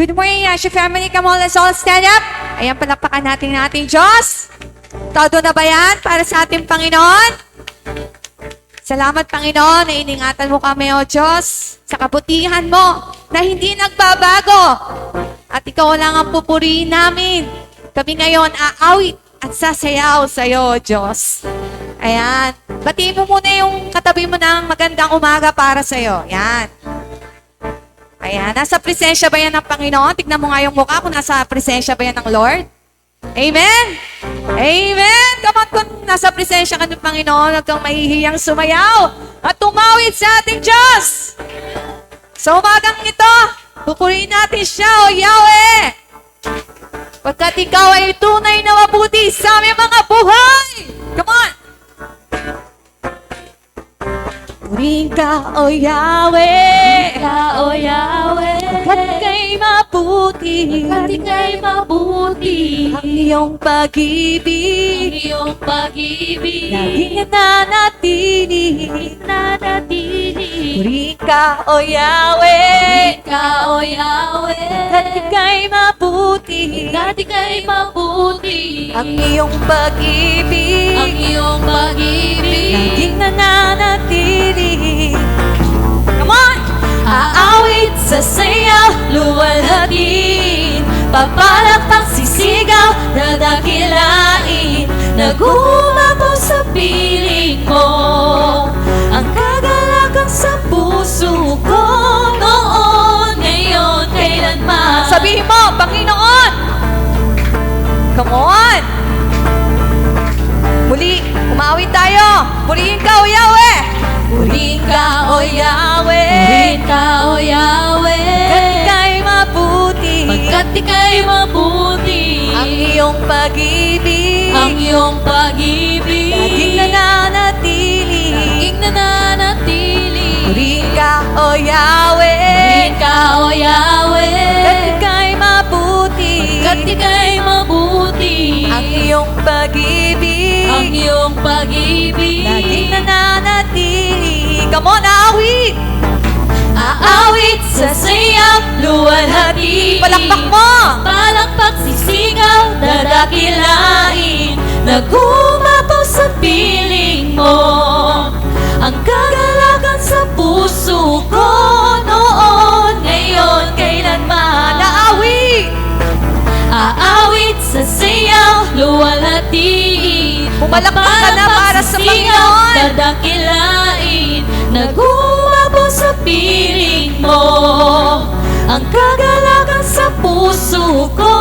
Good morning, Yasha family. Come on, let's all stand up. Ayan, palakpakan natin ng ating Diyos. Todo na ba yan para sa ating Panginoon? Salamat, Panginoon, na iningatan mo kami, O Diyos, sa kabutihan mo na hindi nagbabago. At ikaw lang ang pupurihin namin. Kami ngayon aawit at sasayaw sa iyo, O Diyos. Ayan. Batiin mo muna yung katabi mo ng magandang umaga para sa iyo. Ayan. Ayan. Nasa presensya ba yan ng Panginoon? Tignan mo nga yung mukha kung nasa presensya ba yan ng Lord. Amen? Amen! Come on, kung nasa presensya ka ng Panginoon, huwag kang mahihiyang sumayaw at tumawid sa ating Diyos. Sa umagang ito, pupurihin natin siya, O Yahweh! Pagkat ikaw ay tunay na mabuti sa aming mga buhay! Come on! Purihin ka, O Yahweh! Purihin ka, O Yahweh! Pagkat ika'y mabuti! Pagkat ika'y mabuti! Ang iyong pag-ibig! Ang iyong pag-ibig! Laging nananatili! Nanatili! Purihin ka, O Yahweh! Purihin ka, O Yahweh! Pagkat ika'y mabuti! Pagkat ika'y mabuti! Ang iyong pag-ibig! Ang iyong pag-ibig! Laging nananatili! Come on! Aawit sa sayaw, luwalhatiin, papalakpak sisigaw, dadakilain, nagumabaw sa piling mo, ang kagalakan sa puso ko, noon, ngayon, kailanman. Sabihin mo, Panginoon! Come on! Muli, umawit tayo! Purihin ka, O Yahweh! Purihin ka, O Yahweh! Purihin ka, O Yahweh! Pagkat ika'y mabuti! Pagkat ika'y mabuti! Ang iyong pag-ibig! Ang iyong pag-ibig! Laging nananatili! Laging nananatili! Purihin ka, O Yahweh! Purihin ka, O Yahweh! Pagkat ika'y mabuti! Pagkat ika'y mabuti! Ang iyong pag-ibig! Ang iyong pag-ibig! Laging nananatili! Come on, awit! Aawit sa sayaw, luwalhati. Palakpak mo! Palakpak sisigaw, dadakilain, nagumapaw sa piling mo, ang kagalakan sa puso ko, noon, ngayon, kailanman. Naawit! Aawit sa sayaw, luwalhatiin, Pumalakpak ka na para sa Panginoon. dadakilain, nagumabaw sa piling mo, ang kagalakan sa puso ko,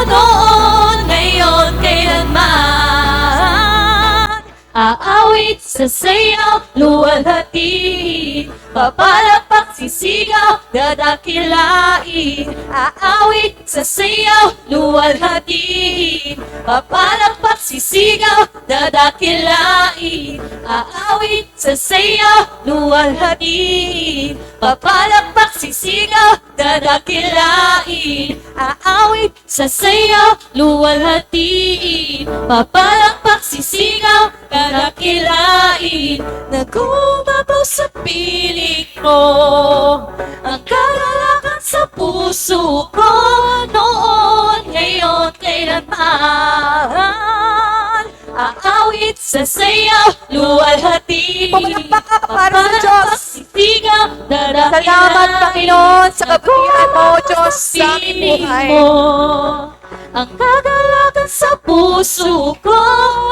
noon, ngayon, kailanman. Aawit sa sayaw, luwalhatiin, papalakpak sisigaw, dadakilain. Aawit sa sayaw, luwalhatiin, papalakpak sisigaw, dadakilain. Aawit sa sayaw, luwalhatiin, papalakpak sisigaw, dadakilain. Aawit sa sayaw, luwalhatiin, papalakpak sisigaw, dadakilain. Nagumabaw sa piling mo, ang kagalakan sa puso ko, noon, ngayon, kailanman. Aawit sa sayaw, luwalhati. Pumalakpak ka para sa Diyos. Sisigaw, dadakilain. Salamat, Panginoon, sa kabutihan mo, Diyos, sa aming Piling buhay. mo, ang kagalakan sa puso ko,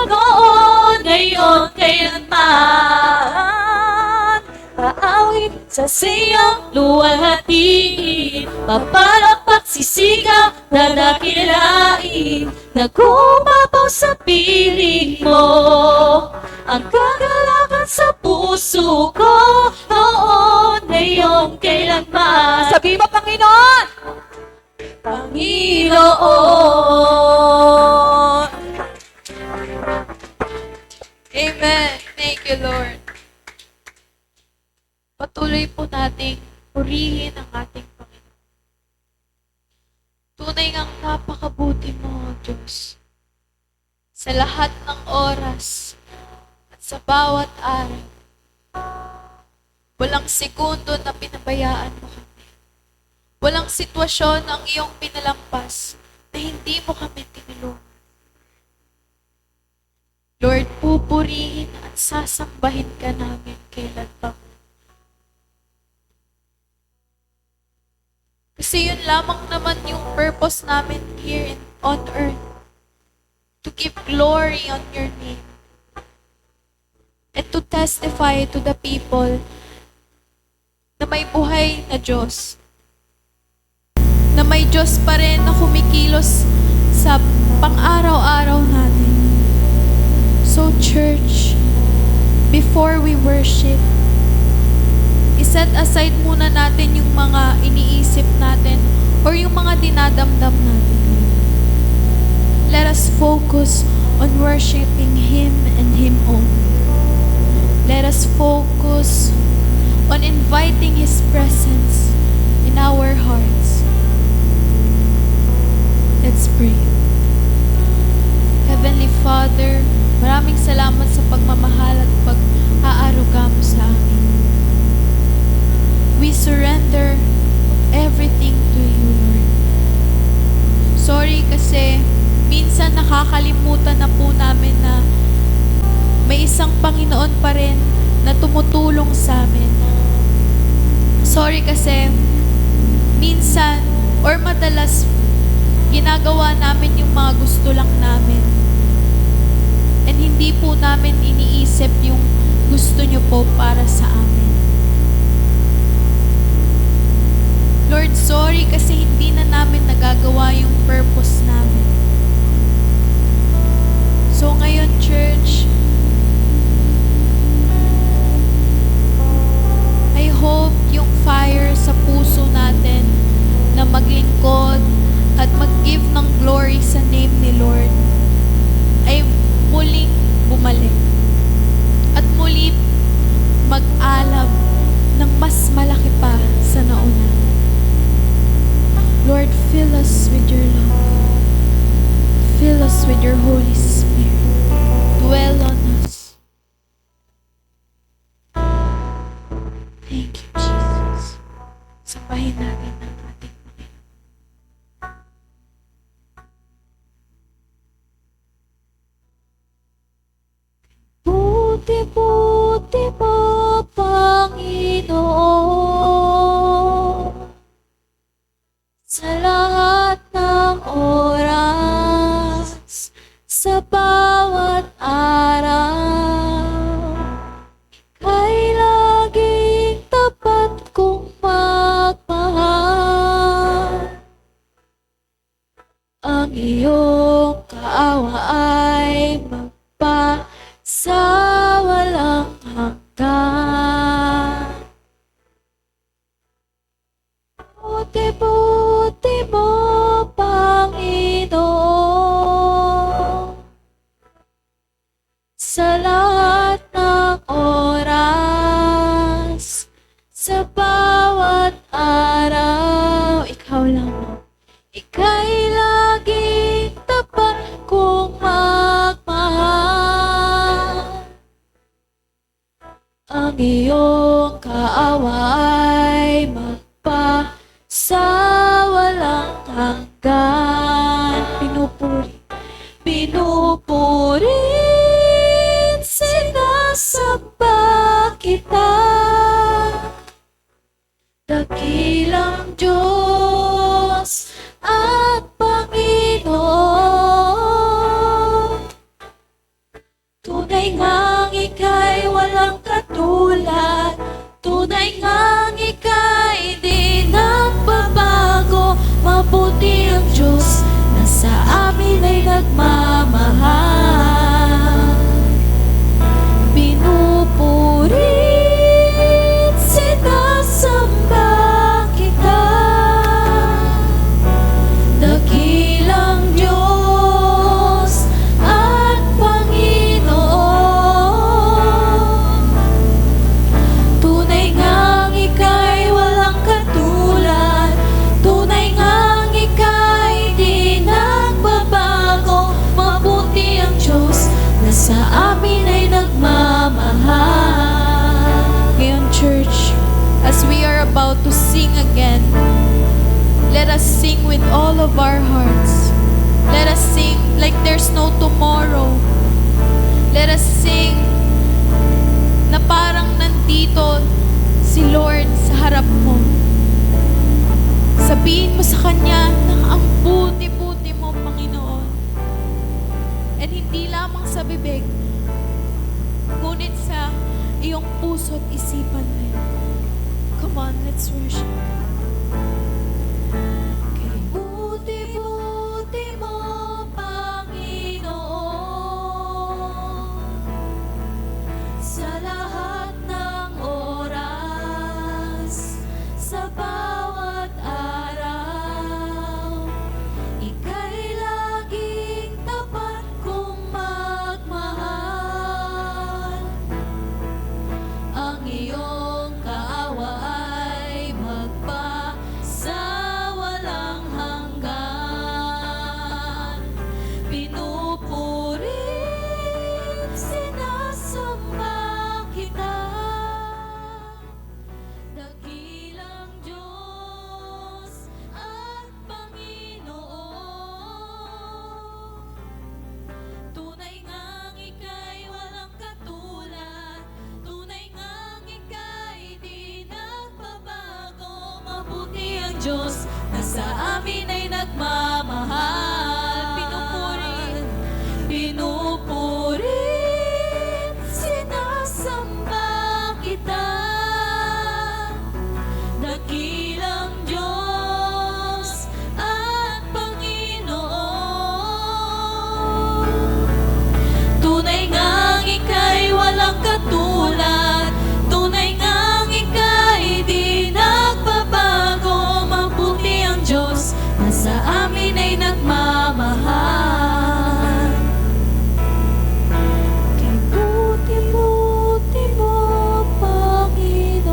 noon, ngayon, kailanman. Aawit sa sayaw, luwalhatiin, papalakpak sisigaw, dadakilain, nagumabaw sa piling mo, ang kagalakan sa puso ko, noon, ngayon, kailanman. Sabihin mo, Panginoon! Panginoon. Amen. Thank you, Lord. Patuloy po nating purihin ang ating Panginoon. Tunay ngang napakabuti mo, Diyos. Sa lahat ng oras at sa bawat araw, walang segundo na pinabayaan mo kami. Walang sitwasyon ang iyong pinalampas na hindi mo kami tinulungan. Lord, pupurihin at sasambahin ka namin kailan pa. Kasi yun lamang naman yung purpose namin here on earth. To give glory on your name. And to testify to the people na may buhay na Diyos. Na may Diyos pa rin na kumikilos sa pang-araw-araw natin. So church, before we worship, iset aside muna natin yung mga iniisip natin or yung mga dinadamdam natin. Let us focus on worshiping Him and Him only. Let us focus on inviting His presence in our hearts. Let's pray. Heavenly Father, maraming salamat sa pagmamahal at pag-aaruga mo sa amin. We surrender everything to you, Lord. Sorry kasi minsan nakakalimutan na po namin na may isang Panginoon pa rin na tumutulong sa amin. Sorry kasi minsan or madalas ginagawa namin yung mga gusto lang namin. And hindi po namin iniisip yung gusto nyo po para sa amin. Lord, sorry kasi hindi na namin nagagawa yung purpose namin. So ngayon, church, I hope yung fire sa puso natin na maglingkod at mag-give ng glory sa name ni Lord ay muling bumalik at muli mag-alab ng mas malaki pa sa nauna. Lord, fill us with your love. Fill us with your Holy Spirit. Dwell on us. Thank you, Jesus. Sabahin natin ang ating Buti-buti mo, Panginoon, sa lahat ng oras, sa bawat araw, kay laging tapat kong magmahal. Ang iyong kaawa ay sa walang hanggan. Buti-buti mo, Panginoon, sa lahat ng oras, sa bawat araw. Ikaw lang, ika'y laging tapat kong magmahal. Ang iyong kaawa ay sa walang hanggan. Pinupuri, sinasamba kita. Dakilang Diyos at Panginoon, tunay ngang ika'y walang katulad, tunay ngang ika'y di nagbabago. Mabuti ang Diyos na sa amin ay nagmamahal. Pinupurit, sinasamba kita. Dakilang Diyos at Panginoon, tunay ngang ika'y walang katulad, tunay ngang ika'y di nagbabago. Mabuti ang Diyos na sa amin ay nagmamahal. Ngayon, church, as we are about to sing again, Let us sing with all of our hearts. Let us sing like there's no tomorrow. Let us sing na parang nandito si Lord sa harap mo. Sabihin mo sa Kanya na ang buti-buti mo, Panginoon. And hindi lamang sa bibig, ngunit sa iyong puso at isipan mo. Come on, let's worship. Okay. Buti-buti mo, Panginoon, sa lahat ng oras, sa bawat araw. Ika'y laging tapat kong magmahal. Ang iyong kaawa ay magpa sa walang hanggan. Pinupurit, sinasamba kita. Dakilang Diyos at Panginoon. Tunay ngang ika'y walang katulad. Tunay ngang ika'y di nagbabago. Mabuti ang Diyos na sa amin ay nagmamahal. Pinupurit, sinasamba kita. Dakilang Diyos at Panginoon. Tunay ngang ika'y walang katulad. Tunay ngang ika'y di nagbabago. Mabuti ang Diyos na sa amin ay nagmamahal. Kay buti-buti mo, Panginoon,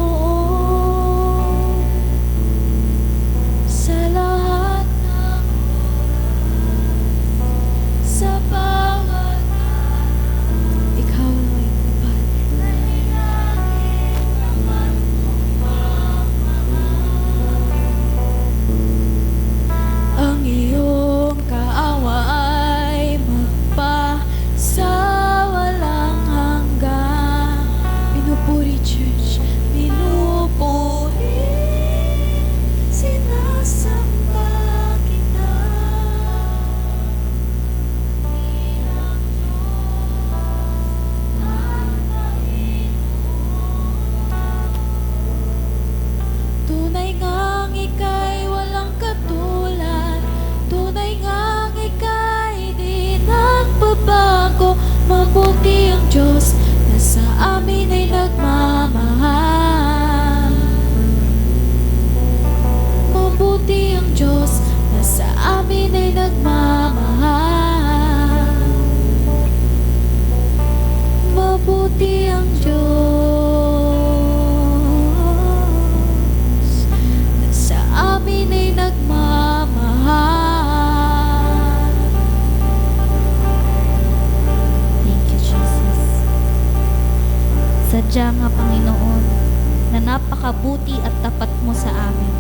sa lahat ng oras, sa bawat Ikaw ay tapat. Ang iyong kaawa ay magpa sa walang hanggan. Pinupuri, church. Pinupuri, sinasamba kita. Bilang Diyos at Panginoon. Tunay ngang ika'y walang katulad. Tunay ngang ika'y di nagbabago. Mabuti ang Diyos na sa amin ay nagmamahal. Mabuti ang Diyos na sa amin ay nagmamahal. Mabuti ang Diyos na sa amin ay nagmamahal. Thank you, Jesus. Sadya nga, Panginoon, na napakabuti at tapat mo sa amin.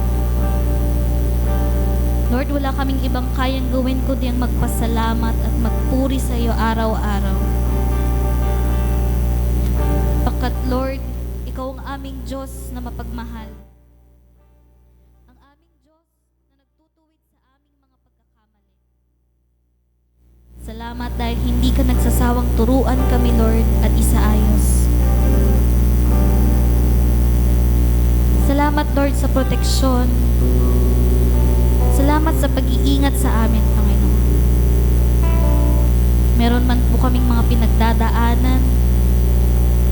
Lord, wala kaming ibang kayang gawin kundi ang magpasalamat at magpuri sa iyo araw-araw. Pagkat, Lord, ikaw ang aming Diyos na mapagmahal. Ang aming Diyos na nagtutuwid sa aming mga pagkakamali. Salamat dahil hindi ka nagsasawang turuan kami, Lord, at isaayos. Salamat, Lord, sa proteksyon. Salamat sa pag-iingat sa amin, Panginoon. Meron man po kaming mga pinagdadaanan,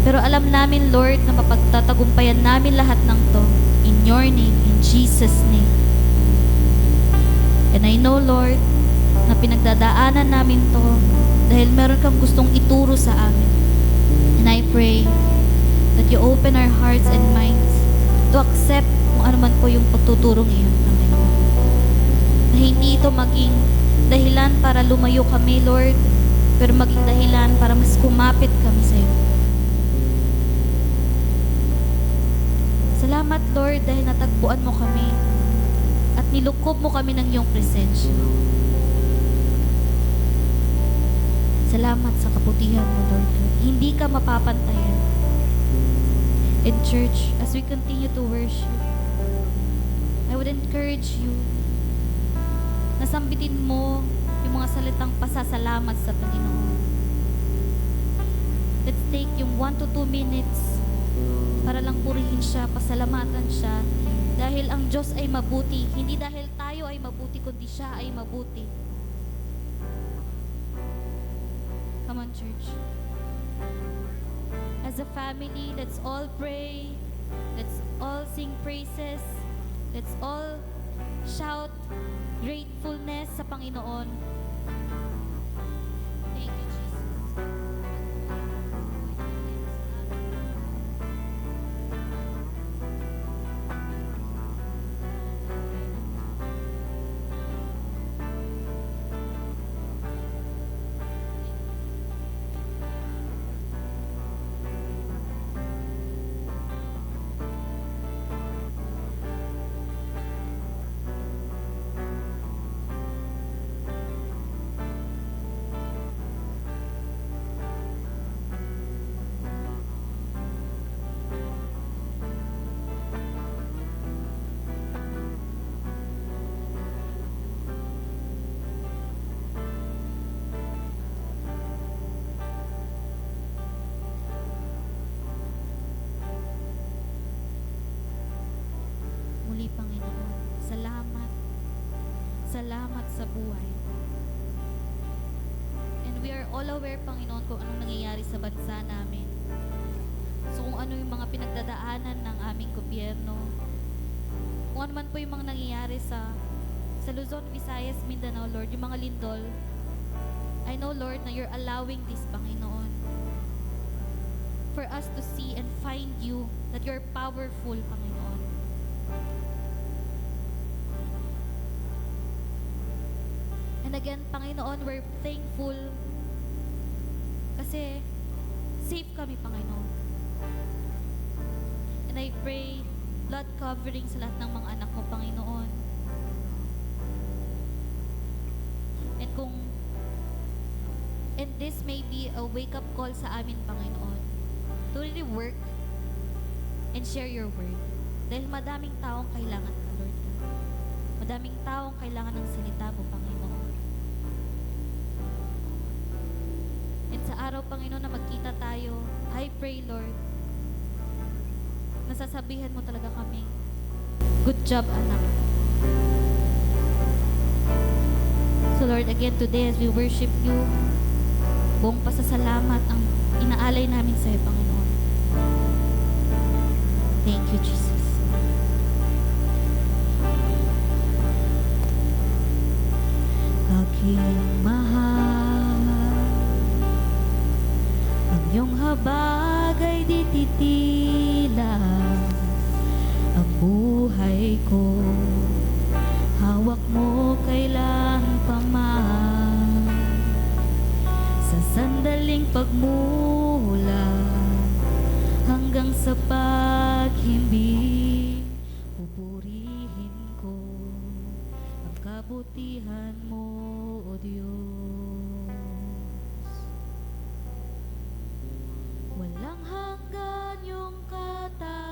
pero alam namin, Lord, na mapagtatagumpayan namin lahat ng to. In your name, in Jesus' name. And I know, Lord, na pinagdadaanan namin to dahil meron kang gustong ituro sa amin. And I pray that you open our hearts and minds to accept kung ano man po yung pagtuturong iyon, Panginoon. Na hindi ito maging dahilan para lumayo kami, Lord, pero maging dahilan para mas kumapit kami sa iyo. Salamat, Lord, dahil natagpuan mo kami at nilukob mo kami ng iyong presensya. Salamat sa kabutihan mo, Lord. Hindi ka mapapantayan. In church, as we continue to worship, I would encourage you na sambitin mo yung mga salitang pasasalamat sa Panginoon. Let's take yung 1 to 2 minutes para lang purihin siya, pasalamatan siya. Dahil ang Diyos ay mabuti. Hindi dahil tayo ay mabuti, kundi siya ay mabuti. Come on, church. As a family, let's all pray. Let's all sing praises. Let's all shout gratefulness sa Panginoon. Thank you, Jesus. Muli, Panginoon, salamat. Salamat sa buhay. And we are all aware, Panginoon, kung anong nangyayari sa bansa namin. So kung ano yung mga pinagdadaanan ng aming gobyerno, kung ano man po yung mga nangyayari sa Luzon, Visayas, Mindanao, Lord, yung mga lindol, I know, Lord, na you're allowing this, Panginoon, for us to see and find you, that you're powerful, Panginoon. And again, Panginoon, we're thankful kasi safe kami, Panginoon. And I pray blood covering sa lahat ng mga anak mo, Panginoon. And this may be a wake-up call sa amin, Panginoon, to really work and share your word. Dahil madaming taong kailangan ka, Lord. Madaming taong kailangan ng salita mo, Panginoon. And sa araw, Panginoon, na magkita tayo, I pray, Lord, nasasabihan mo talaga kami, good job, anak. So, Lord, again, today as we worship you, buong pasasalamat ang inaalay namin sa iyo, Panginoon. Thank you, Jesus. Aking mahal, ang iyong habag ay di titila. Ang buhay ko, hawak mo kailan pa man. Sa sandaling pagmula hanggang sa paghimbing, pupurihin ko ang kabutihan mo, O Diyos. Walang hanggan yung katapatan,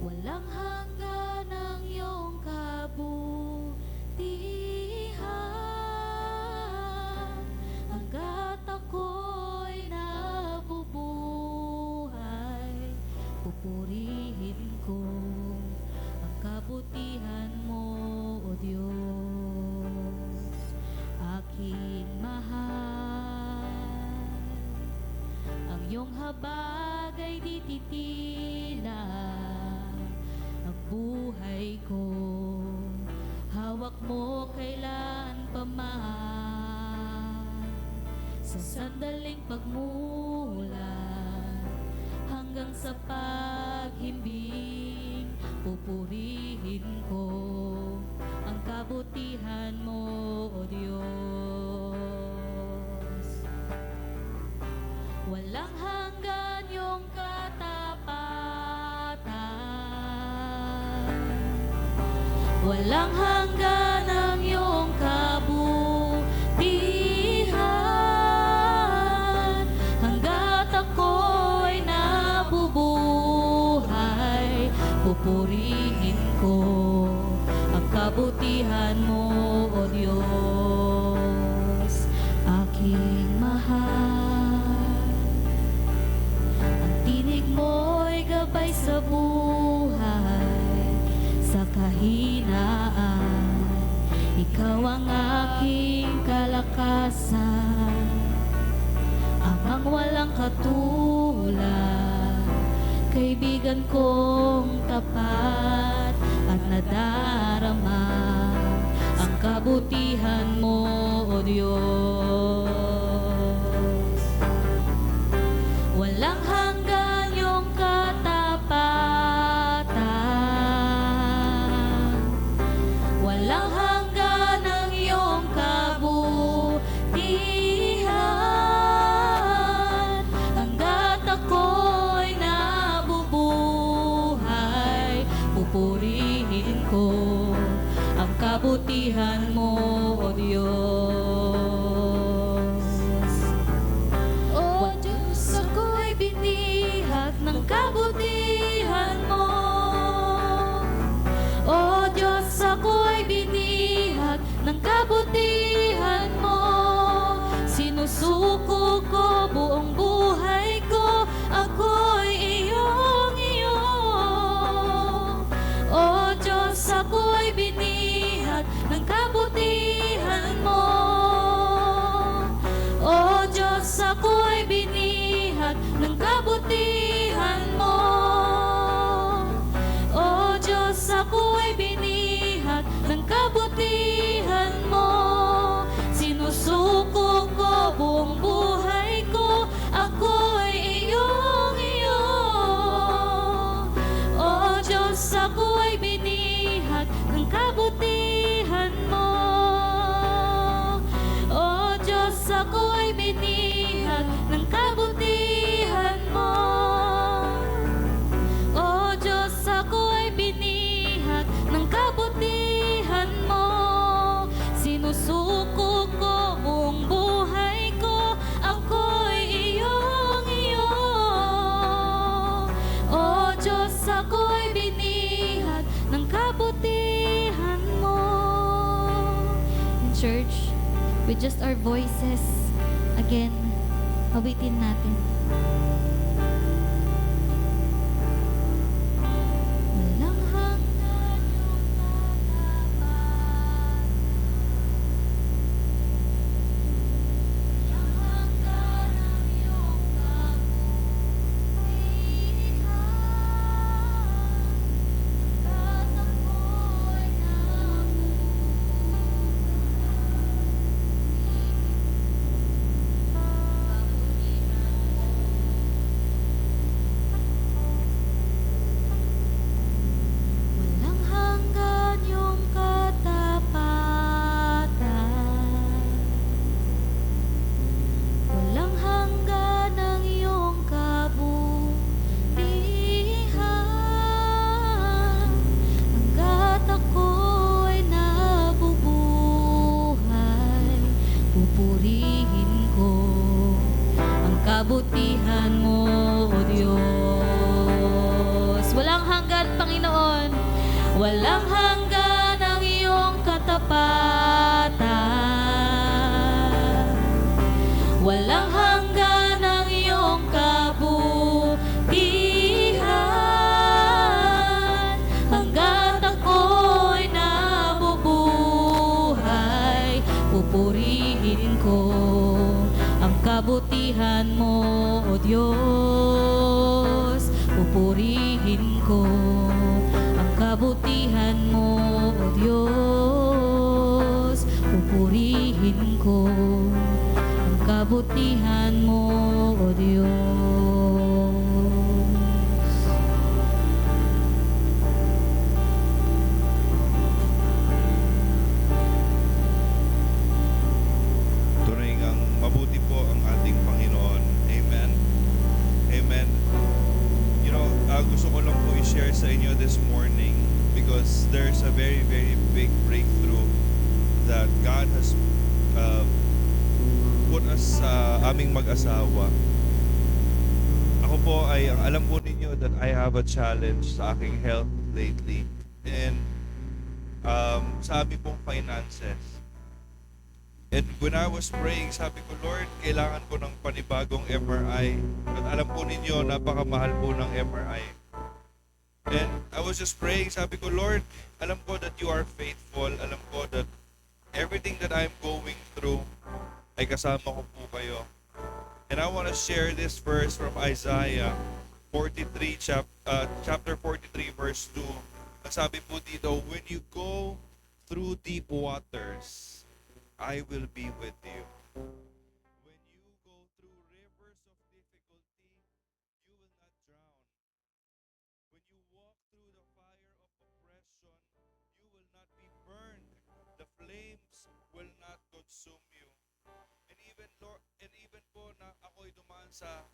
walang hanggan ang iyong kabutihan. Hanggat ako'y nabubuhay, pupurihin ko ang kabutihan mo, O Diyos. Aking mahal, ang iyong habag ay di titila. Ang buhay ko, hawak mo kailan pa man. Sa sandaling pagmula hanggang sa paghimbing, pupurihin ko ang kabutihan mo, O Diyos. Walang hanggan yung katapatan, Walang hanggan ang iyong kabutihan. Hanggat ako'y nabubuhay, pupurihin ko ang kabutihan mo, O Diyos, aking mahal. Ang tinig mo'y gabay sa buhay, sa kahinaan. Ikaw ang aking kalakasan, amang walang katulad, kaibigan kong tapat at nadarama ang kabutihan mo, O Diyos. Walang hanggan yung katapatan, walang hanggan ang iyong kabutihan. Hanggat ako'y nabubuhay, pupurihin ko ang kabutihan mo, O Diyos. O Diyos, ako'y binihag ng kabutihan mo. O Diyos, ako'y binihag ng kabutihan mo. Sinusuko ko buong buhay ko, ako'y iyong-iyo. O Diyos, ako'y binihag ng kabutihan mo. O Diyos, ako'y binihag ng kabutihan mo. O Diyos, ako'y binihag ng kabutihan mo. Sinusuko ko buong buhay ko, ako'y iyong-iyo. O Diyos, ako'y binihag ng kabutihan mo. O Diyos, ako'y binihag ng kabutihan mo. O Diyos, ako'y binihag ng kabutihan mo. Sinusuko ko buong buhay ko, ako'y iyong-iyo. O Diyos, ako'y binihag ng kabutihan mo. In church, with just our voices, again, awitin natin. Walang hanggan yung katapatan, walang hanggan ang iyong kabutihan. Hanggat ako'y walang hanggan yung katapatan, walang hanggan ang iyong kabutihan. Hanggat ako'y nabubuhay, pupurihin ko ang kabutihan mo, O Diyos. Walang hanggan, Panginoon. Walang hanggan ang iyong katapatan, walang hanggan ang iyong kabutihan. Hanggat ako'y nabubuhay, pupurihin ko ang kabutihan mo, O Diyos. Pupurihin ko ang kabutihan mo, O Diyos. Pupurihin ko ang kabutihan mo, O Diyos. Tunay ngang mabuti po ang ating Panginoon. Amen. Amen. Gusto ko lang po i-share sa inyo this morning because there's a very, very big breakthrough that God has put us sa aming mag-asawa. Ako po ay, ang alam po ninyo that I have a challenge sa aking health lately and sa aming pong finances. And when I was praying, sabi ko, Lord, kailangan ko ng panibagong MRI. At alam po ninyo, napakamahal po ng MRI. And I was just praying, sabi ko, Lord, alam ko that you are faithful. Alam ko that everything that I'm going through ay kasama ko po kayo. And I want to share this verse from Isaiah 43, chapter 43, verse 2. Ang sabi po dito, when you go through deep waters, I will be with you. When you go through rivers of difficulty, you will not drown. When you walk through the fire of oppression, you will not be burned. The flames will not consume you. And even po na ako'y dumaan sa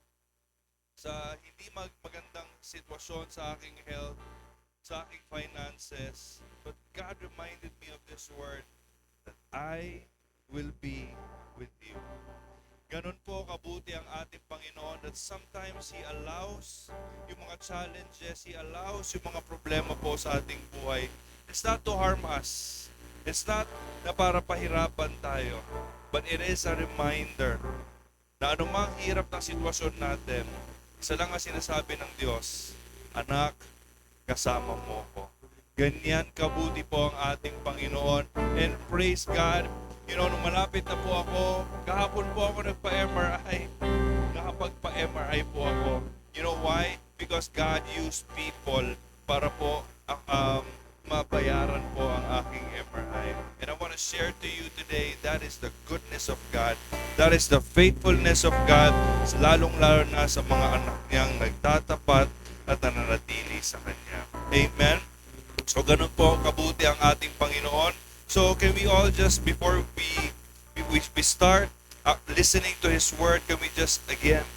hindi magandang sitwasyon sa aking health, sa aking finances, but God reminded me of this word that I will be with you. Ganun po kabuti ang ating Panginoon that sometimes He allows yung mga challenges, He allows yung mga problema po sa ating buhay. It's not to harm us. It's not na para pahirapan tayo. But it is a reminder na anumang hirap ng sitwasyon natin, isa lang ang sinasabi ng Diyos, anak, kasama mo ko. Ganyan kabuti po ang ating Panginoon. And praise God, nung malapit na po ako, kahapon po ako nagpa-MRI. Nakapagpa-MRI po ako. You know why? Because God used people para po mabayaran po ang aking MRI. And I want to share to you today, that is the goodness of God. That is the faithfulness of God, lalong-lalo na sa mga anak niyang nagtatapat at nananatili sa Kanya. Amen? So, ganun po kabuti ang ating Panginoon. So, can we all just, before we start listening to His Word, can we just, again,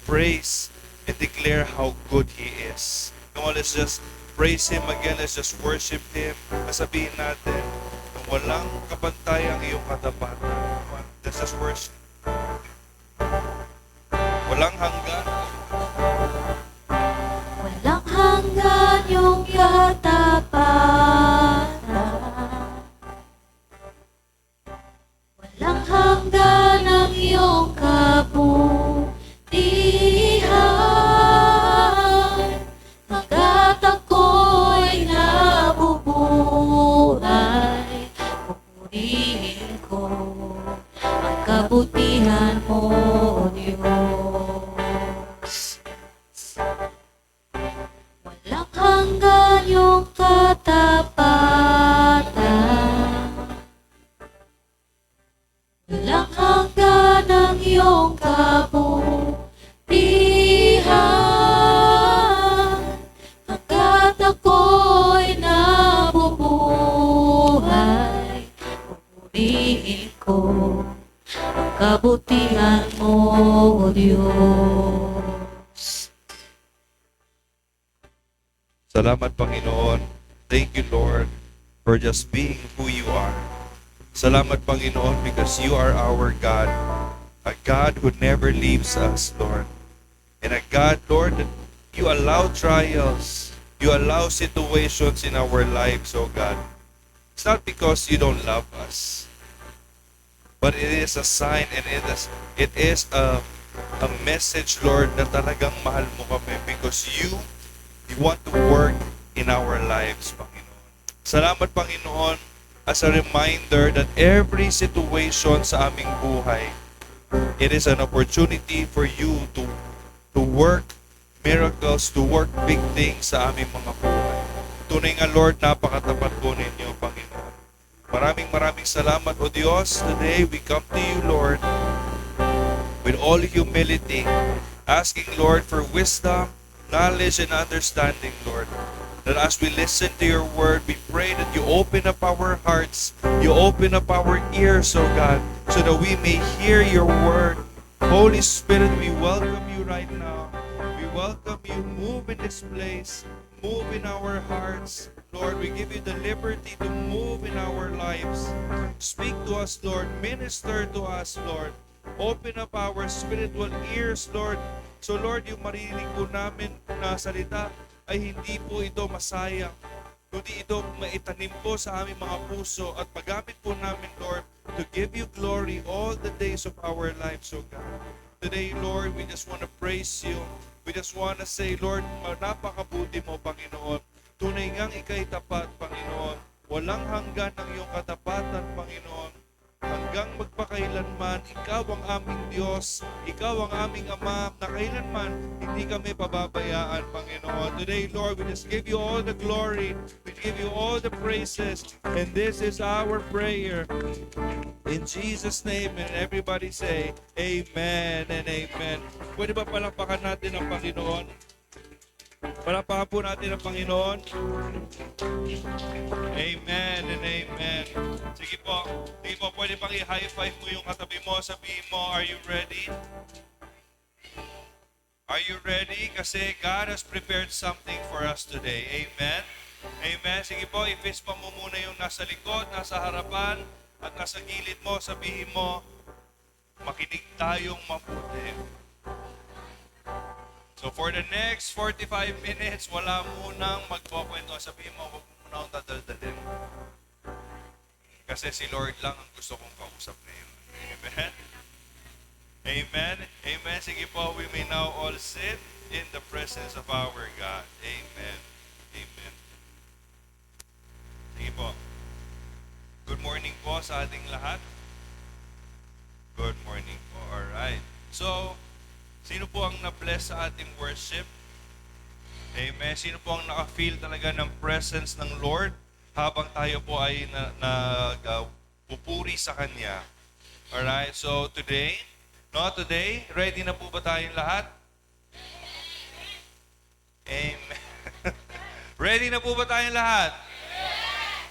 praise and declare how good He is. Come on, let's just praise Him again. Let's just worship Him. Sabihin natin, walang kapantay ang iyong katapatan. Come on, let's just worship. Walang hanggan. Walang hanggan yung katapatan. Walang hanggan ang iyong kabutihan. Hanggat ako'y nabubuhay, pupurihin ko ang kabutihan mo, O Diyos. Walang hanggan yung katapatan. Walang hanggan ang iyong kabutihan. Hanggat ako'y nabubuhay, pupurihin ko ang kabutihan mo, O Diyos. Salamat, Panginoon. Thank you, Lord, for just being who you are. Salamat, Panginoon, because you are our God. A God who never leaves us, Lord. And a God, Lord, that you allow trials. You allow situations in our lives, oh God. It's not because you don't love us, but it is a sign and it is a message, Lord, na talagang mahal mo kami because you want to work in our lives, Panginoon. Salamat, Panginoon, as a reminder that every situation sa aming buhay, it is an opportunity for you to work miracles, to work big things sa aming mga buhay. Tunay nga, Lord, napakatapat po ninyo, Panginoon. Maraming salamat, O Diyos. Today, we come to you, Lord, with all humility, asking, Lord, for wisdom, knowledge, and understanding, Lord. That as we listen to your word, we pray that you open up our hearts, you open up our ears, O God, so that we may hear your word. Holy Spirit, we welcome you right now. We welcome you. Move in this place. move in our hearts. Lord, we give you the liberty to move in our lives. Speak to us, Lord. Minister to us, Lord. Open up our spiritual ears, Lord. So, Lord, yung marinig po namin na salita ay hindi po ito masayang, kundi ito maitanim po sa aming mga puso at magamit po namin, Lord, to give you glory all the days of our lives, O God. Today, Lord, we just want to praise you. We just want to say, Lord, napakabuti mo, Panginoon. Tunay ngang ika'y tapat, Panginoon. Walang hanggan ang iyong katapatan, Panginoon. Hanggang magpakailanman, ikaw ang aming Diyos, ikaw ang aming Ama, na kailanman hindi kami pababayaan, Panginoon. Today, Lord, we just give you all the glory, we give you all the praises, and this is our prayer. In Jesus' name, and everybody say, Amen and Amen. Pwede ba palakpakan natin ang Panginoon? Palakpakan po natin ang Panginoon. Amen and amen. Sige po, pwede pang i-high five mo yung katabi mo. Sabihin mo, are you ready? Are you ready? Kasi God has prepared something for us today. Amen? Amen. Sige po, i-face pa mo muna yung nasa likod, nasa harapan, at nasa gilid mo. Sabihin mo, makinig tayong mabuti. So for the next 45 minutes, wala munang magkukwento. Sabihin mo, huwag mo muna akong dadaldalin. Kasi si Lord lang ang gusto kong kausap ngayon. Amen? Amen? Amen? Sige po, we may now all sit in the presence of our God. Amen. Amen. Sige po. Good morning po sa ating lahat. Good morning po. Alright. So, sino po ang na-bless sa ating worship? Amen. Sino po ang naka-feel talaga ng presence ng Lord habang tayo po ay pupuri sa Kanya? Alright, so today, ready na po ba tayong lahat? Amen. Ready na po ba tayong lahat?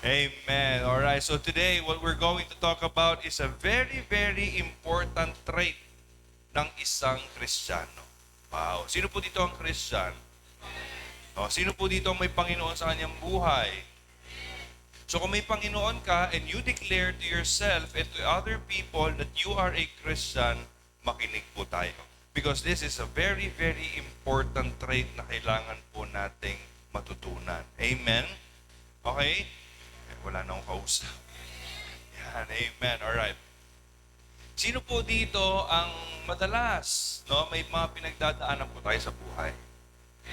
Amen. Alright, so today, what we're going to talk about is a very, very important trait ng isang Kristiyano. Wow. Sino po dito ang Kristiyano? Sino po dito ang may Panginoon sa kanyang buhay? So kung may Panginoon ka and you declare to yourself and to other people that you are a Christian, makinig po tayo. Because this is a very, very important trait na kailangan po nating matutunan. Amen? Okay? Wala na akong kausap. Yan. Amen. Alright. Sino po dito ang madalas, may mga pinagdadaanan po tayo sa buhay?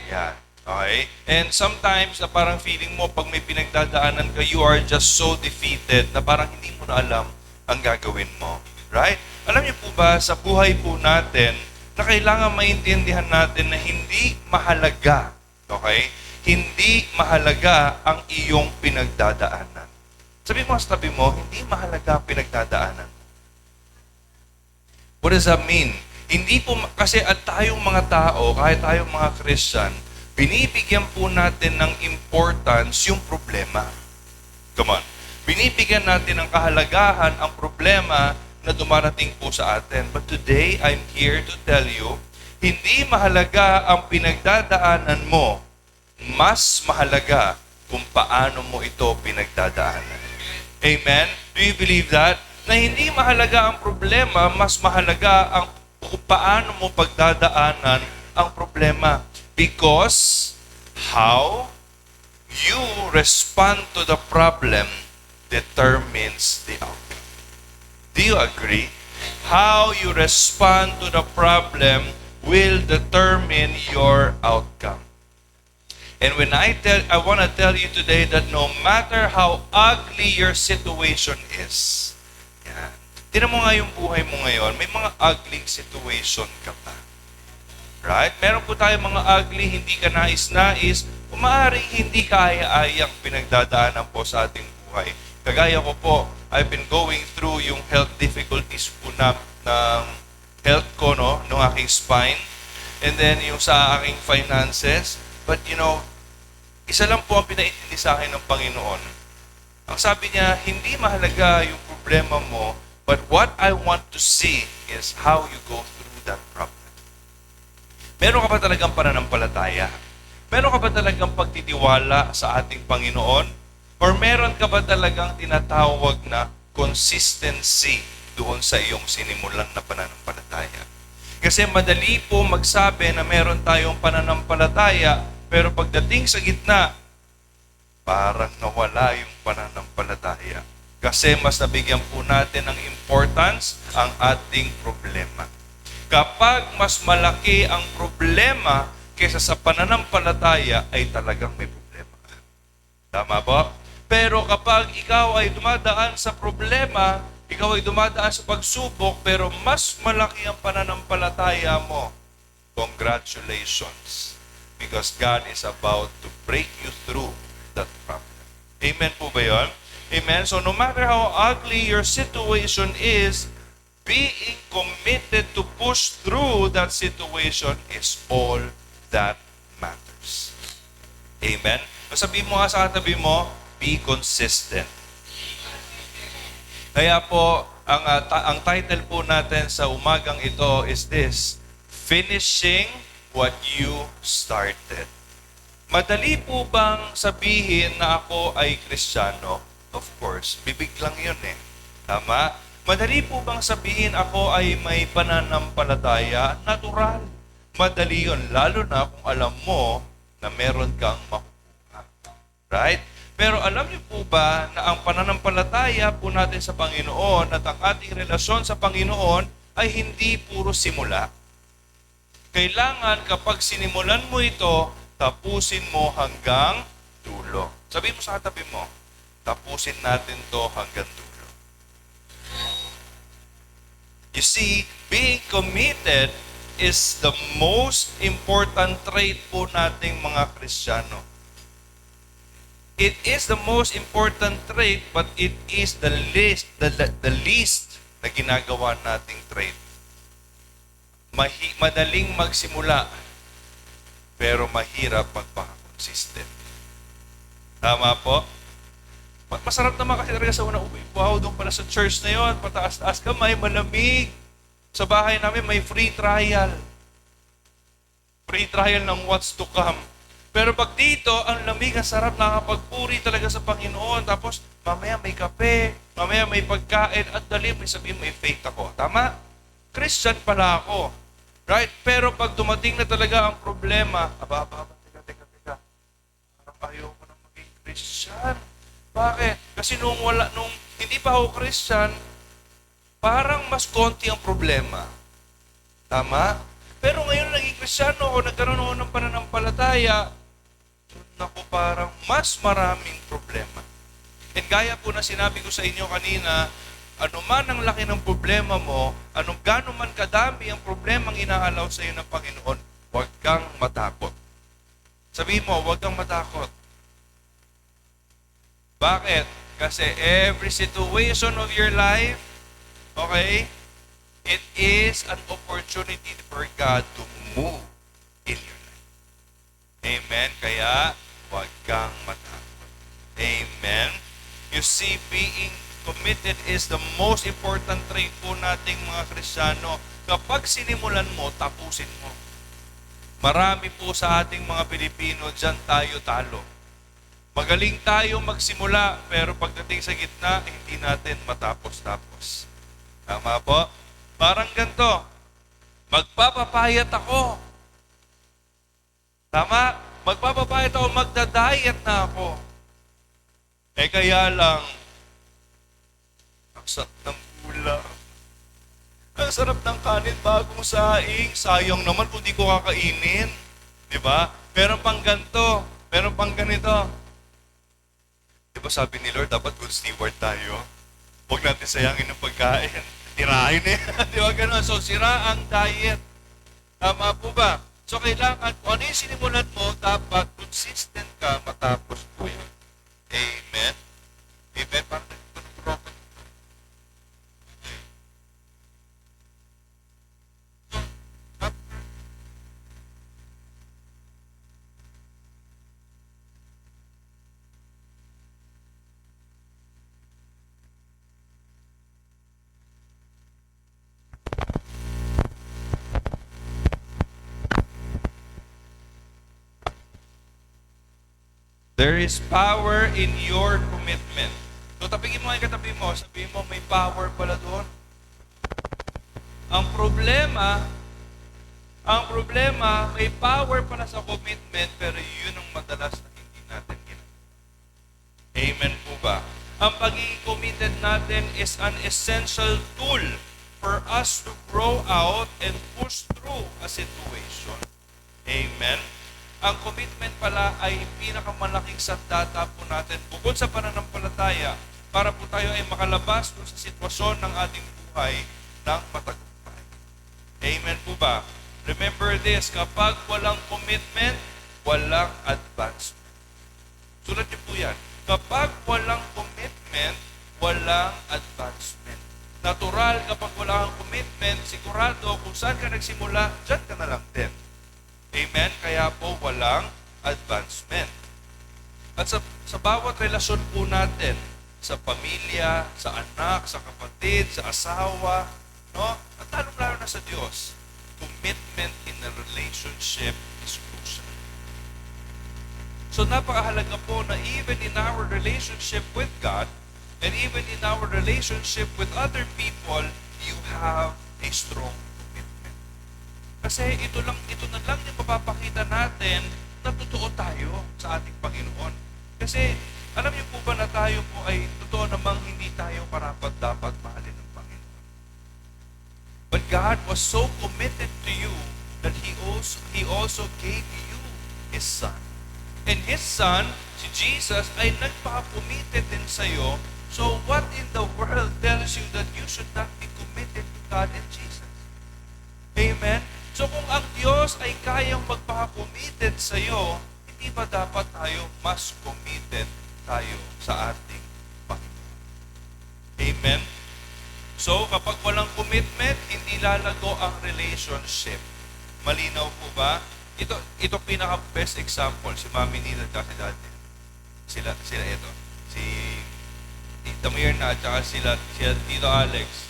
Yan. Okay? And sometimes, na parang feeling mo, pag may pinagdadaanan ka, you are just so defeated na parang hindi mo na alam ang gagawin mo. Right? Alam niyo po ba, sa buhay po natin, na kailangan maintindihan natin na hindi mahalaga, okay? Hindi mahalaga ang iyong pinagdadaanan. Sabi mo sa tabi mo, hindi mahalaga ang pinagdadaanan. What does that mean? Hindi po, kasi at tayong mga tao, kahit tayong mga Christian, binibigyan po natin ng importance yung problema. Come on. Binibigyan natin ng kahalagahan ang problema na dumarating po sa atin. But today, I'm here to tell you, hindi mahalaga ang pinagdadaanan mo, mas mahalaga kung paano mo ito pinagdadaanan. Amen? Do you believe that? Na hindi mahalaga ang problema, mas mahalaga ang kung paano mo pagdadaanan ang problema. Because how you respond to the problem determines the outcome. Do you agree? How you respond to the problem will determine your outcome. And when I want to tell you today that no matter how ugly your situation is, yan. Tignan mo nga yung buhay mo ngayon, may mga ugly situation ka pa. Right? Meron po tayo mga ugly, hindi ka nais-nais, o maaaring hindi kaya-ayang pinagdadaanan po sa ating buhay. Kagaya ko po, I've been going through yung health difficulties po ng health ko, ng aking spine, and then yung sa aking finances. But isa lang po ang pinaintindi sa akin ng Panginoon. Ang sabi niya, hindi mahalaga yung problema mo, but what I want to see is how you go through that problem. Meron ka ba talagang pananampalataya? Meron ka ba talagang pagtitiwala sa ating Panginoon? Or meron ka ba talagang tinatawag na consistency doon sa iyong sinimulan na pananampalataya? Kasi madali po magsabi na meron tayong pananampalataya, pero pagdating sa gitna, parang nawala yung pananampalataya. Kasi mas nabigyan po natin ng importance ang ating problema. Kapag mas malaki ang problema kaysa sa pananampalataya, ay talagang may problema. Tama po? Pero kapag ikaw ay dumadaan sa problema, ikaw ay dumadaan sa pagsubok, pero mas malaki ang pananampalataya mo, congratulations. Because God is about to break you through that problem. Amen po ba yun? Amen? So no matter how ugly your situation is, being committed to push through that situation is all that matters. Amen? So sabihin mo nga sa katabi mo, be consistent. Kaya po, ang title po natin sa umagang ito is this, Finishing What You Started. Madali po bang sabihin na ako ay Kristiyano? Of course, bibig lang yun eh. Tama? Madali po bang sabihin ako ay may pananampalataya? Natural. Madali yun, lalo na kung alam mo na meron kang makukuha. Right? Pero alam niyo po ba na ang pananampalataya po natin sa Panginoon at ang ating relasyon sa Panginoon ay hindi puro simula. Kailangan kapag sinimulan mo ito, tapusin mo hanggang dulo. Sabi mo sa katabi mo, tapusin natin to hanggang dulo. You see, being committed is the most important trait po nating mga Kristiyano. It is the most important trait, but it is the least na ginagawa nating trait. Madaling magsimula, pero mahirap magpaka-consistent. Tama po? Masarap naman kasi talaga sa unang wow, doon pala sa church na yon, pataas-taas kamay, malamig. Sa bahay namin may free trial. Free trial ng what's to come. Pero pag dito, ang lamig, ang sarap, nakakapagpuri talaga sa Panginoon. Tapos, mamaya may kape, mamaya may pagkain, at dali, may sabihin, may faith ako. Tama? Christian pala ako. Right? Pero pag dumating na talaga ang problema, teka. Parang ayoko na maging Christian. Bakit? Kasi nung hindi pa ako Christian, parang mas konti ang problema. Tama? Pero ngayon naging Kristiyano ako, nagkaroon ako ng pananampalataya, naku, parang mas maraming problema. And gaya po na sinabi ko sa inyo kanina, ano man ang laki ng problema mo, anong gano'n man kadami ang problemang inaalaw sa iyo ng Panginoon, huwag kang matakot. Sabihin mo, huwag kang matakot. Bakit? Kasi every situation of your life, okay, it is an opportunity for God to move in your life. Amen? Kaya, huwag kang matakot. Amen? You see, being committed is the most important trait po nating mga Kristiyano. Kapag sinimulan mo, tapusin mo. Marami po sa ating mga Pilipino, dyan tayo talo. Magaling tayo magsimula, pero pagdating sa gitna, hindi natin matapos-tapos. Tama po? Parang ganito, magpapapayat ako. Tama? Magpapapayat ako, magda-diet na ako. Eh kaya lang, ang sarap ng ulam. Ang sarap ng kanin, bagong saing. Sayang naman kung di ko kakainin. Diba? Meron pang ganito, meron pang ganito. Diba sabi ni Lord, dapat good steward tayo. Huwag natin sayangin ng pagkain. Tirahin eh. Diba ganun? So, sira ang diet. Tama po ba? So, kailangan, kung ano yung sinimulan mo, dapat consistent ka matapos po yun. Amen? Amen? Parang nagpapagod. There is power in your commitment. So tapigin mo ang katabi mo, sabihin mo, may power pala doon. Ang problema, may power pala sa commitment, pero yun ang madalas na hindi natin ginagawa. Amen po ba? Ang pagiging committed natin is an essential tool for us to grow out and push through a situation. Amen? Ang commitment pala ay pinakamalaking sandata po natin bukod sa pananampalataya para po tayo ay makalabas dun sa sitwasyon ng ating buhay ng matagumpay. Amen po ba? Remember this, kapag walang commitment, walang advancement. Sulat niyo po yan. Kapag walang commitment, walang advancement. Natural, kapag wala kang commitment, sigurado kung saan ka nagsimula, dyan ka na lang din. Amen? Kaya po walang advancement. At sa bawat relasyon po natin, sa pamilya, sa anak, sa kapatid, sa asawa, no? At lalong-lalo na sa Diyos, commitment in a relationship is crucial. So napakahalaga po na even in our relationship with God, and even in our relationship with other people, you have a strong commitment. Kasi ito na lang yung mapapakita natin na totoo tayo sa ating Panginoon. Kasi alam niyo po ba na tayo po ay totoo namang hindi tayo karapat-dapat mahalin ng Panginoon. But God was so committed to you that He also gave you His Son. And His Son, si Jesus, ay nagpaka-committed din sa iyo. So what in the world tells you that you should not be committed to God and Jesus? Amen? So kung ang Diyos ay kayang magpaka-committed sa iyo, hindi ba dapat tayo mas committed tayo sa ating Panginoon? Amen? So kapag walang commitment, hindi lalago ang relationship. Malinaw po ba? Ito pinaka-best example, si Mami Nina at si Daddy. Sila ito. Si Tita Mirna at saka sila Tito Alex.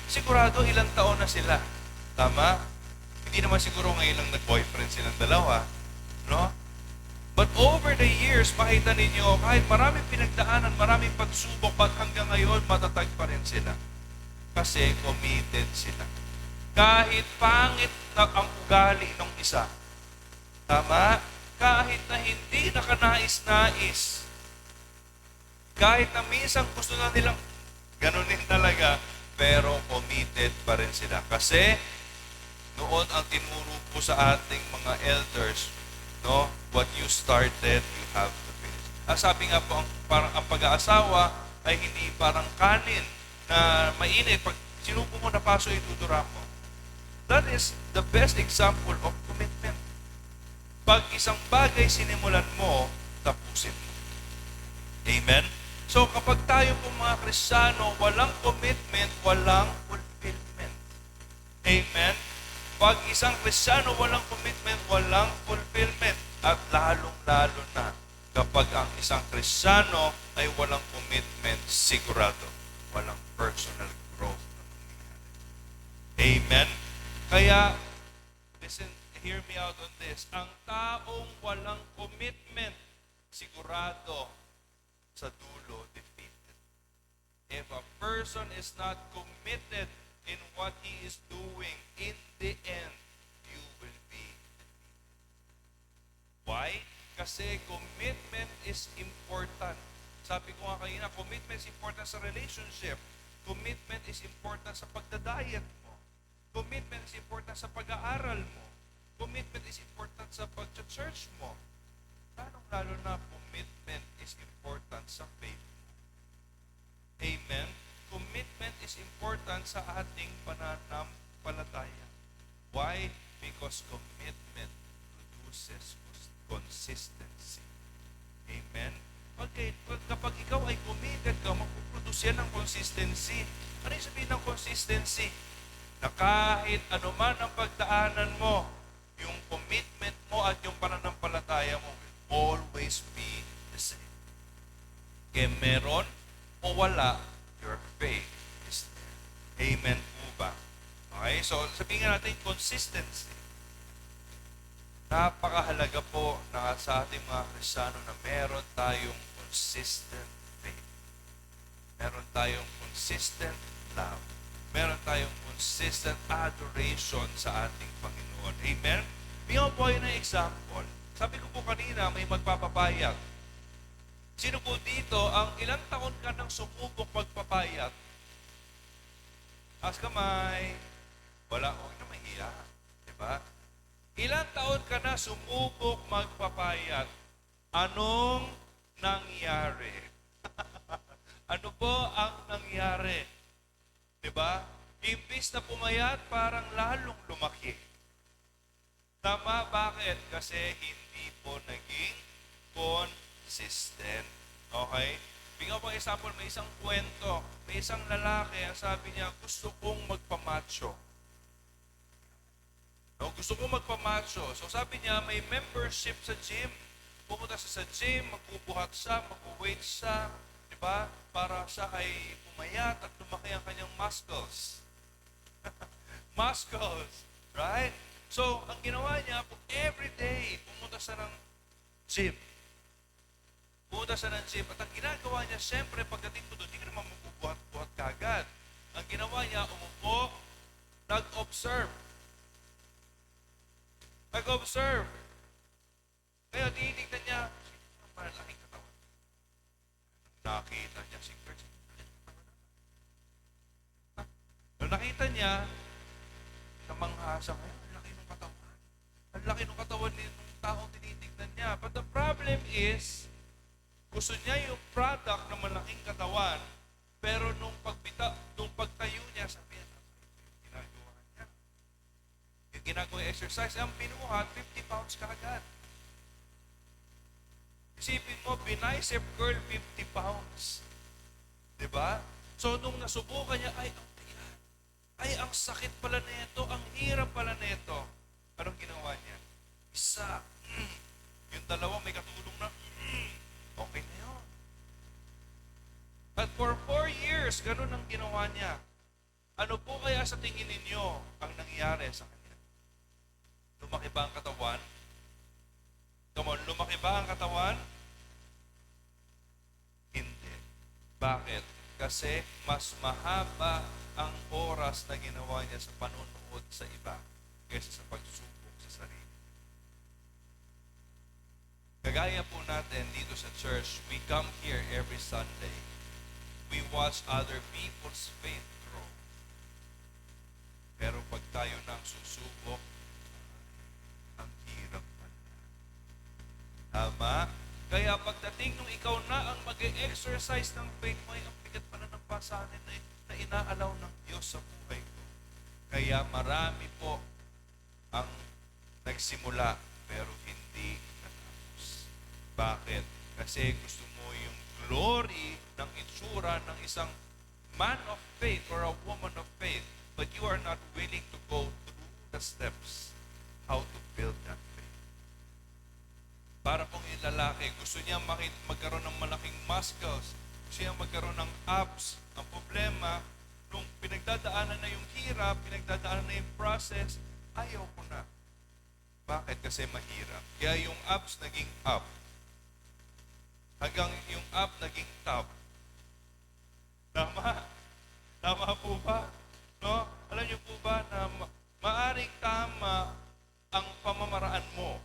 Sigurado ilang taon na sila. Tama? Hindi naman siguro ngayon lang nag-boyfriend silang dalawa. No? But over the years, makita ninyo, kahit maraming pinagdaanan, maraming pagsubok, but hanggang ngayon, matatag pa rin sila. Kasi committed sila. Kahit pangit na ang ugali ng isa. Tama? Kahit na hindi nakanais-nais. Kahit na minsan gusto na nilang ganunin talaga, pero committed pa rin sila. Kasi noon ang tinuro po sa ating mga elders, no, what you started, you have to finish. Sabi nga po, parang ang pag-aasawa ay hindi parang kanin na mainit. Pag sinubo mo na paso, itudura mo. That is the best example of commitment. Pag isang bagay sinimulan mo, tapusin mo. Amen? So kapag tayo po mga Kristiyano, walang commitment, walang fulfillment. Amen? Pag isang Kristiyano walang commitment, walang fulfillment. At lalong-lalo na kapag ang isang Kristiyano ay walang commitment, sigurado, walang personal growth na nangyayari. Amen? Kaya, listen, hear me out on this. Ang taong walang commitment, sigurado, sa dulo, defeated. If a person is not committed in what he is doing, in the end, you will be defeated. Why? Kasi commitment is important. Sabi ko nga kanina, commitment is important sa relationship. Commitment is important sa pagdadiet mo. Commitment is important sa pag-aaral mo. Commitment is important sa pag-church mo. Lalo na commitment is important sa faith mo. Amen? Commitment is important sa ating pananampalataya. Why? Because commitment produces consistency. Amen? Okay, kapag ikaw ay committed ka, mapuproduce yan ng consistency. Ano yung sabihin ng consistency? Na kahit anuman ang pagdaanan mo, yung commitment mo at yung pananampalataya mo will always be the same. Kaya meron o wala, your faith is there. Amen po ba? Okay, so sabihin natin consistency. napakahalaga po na sa ating mga Kristiyano na meron tayong consistent faith. Meron tayong consistent love. Meron tayong consistent adoration sa ating Panginoon. Amen? Bigyan po kayo ng example. Sabi ko po kanina, may magpapapayat. Sino po dito ang ilang taon ka nang sumubok magpapayat? Taas kamay. Wala, huwag na mahiya. Diba? Ilang taon ka na sumubok magpapayat? Anong nangyari? Ano po ang nangyari? Diba? Imbis na pumayat, parang lalong lumaki. Tama, bakit? Kasi hindi po naging consistent. Okay? Bigyan ko example, may isang kwento. May isang lalaki, ang sabi niya, gusto kong magpamacho. No, gusto kong magpamacho. So sabi niya, may membership sa gym. Pumunta siya sa gym, magbubuhat siya, magbu-weight siya, di ba? Para siya ay pumayat at lumaki ang kanyang muscles. Muscles, right? So, ang ginawa niya, every day, pumunta siya ng gym. Pumunta siya ng gym. At ang ginagawa niya, siyempre, pagdating ko doon, hindi ka naman magbubuhat-buhat kagad. Ang ginawa niya, umupo, nag-observe. Nag-observe. Kaya tinitignan niya, sino ang malaking katawan? Nakita niya si Kurt. Nung nakita niya, namanghasa ngayon, ang laki ng katawan. Ang laki ng katawan ng taong tinitignan niya. But the problem is, gusto niya yung product ng malaking katawan, pero nung pagtayo niya, sabi niya, yung ginagawa niya. Yung ginagawa exercise, ang binuhat, 50 pounds kaagad. Isipin mo, binicep curl 50 pounds. Diba? So, nung nasubukan niya, ay, ang tiyan. Ay, ang sakit pala nito. Ang hirap pala nito. Anong ginawa niya? Isa. Yung dalawa may katulong na, okay na yun. At for 4 years, ganun ang ginawa niya. Ano po kaya sa tingin ninyo ang nangyari sa kanya? Lumaki ba ang katawan? Come on, lumaki ba ang katawan? Hindi. Bakit? Kasi mas mahaba ang oras na ginawa niya sa panunood sa iba kaysa sa pagsubok sa sarili. Kagaya po natin dito sa church, we come here every Sunday. We watch other people's faith grow. Pero pag tayo nang susubok, ang hirap pala. Tama? Kaya pagdating nung ikaw na ang mag-exercise ng faith mo, ay ang bigat pala ng pasanin na inaalaw ng Diyos sa buhay ko. Kaya marami po ang nagsimula pero hindi natapos. Bakit? Kasi gusto mo yung glory ng itsura ng isang man of faith or a woman of faith, but you are not willing to go through the steps how to build that faith. Para kung yung lalaki, gusto niya magkaroon ng malaking muscles, gusto niya magkaroon ng abs. Ang problema, nung pinagdadaanan na yung hirap, pinagdadaanan na yung process, ayaw ko na. Bakit? Kasi mahirap. Kaya yung abs naging up. Hanggang yung up naging top. Tama? Tama po ba? No? Alam niyo po ba na maaring tama ang pamamaraan mo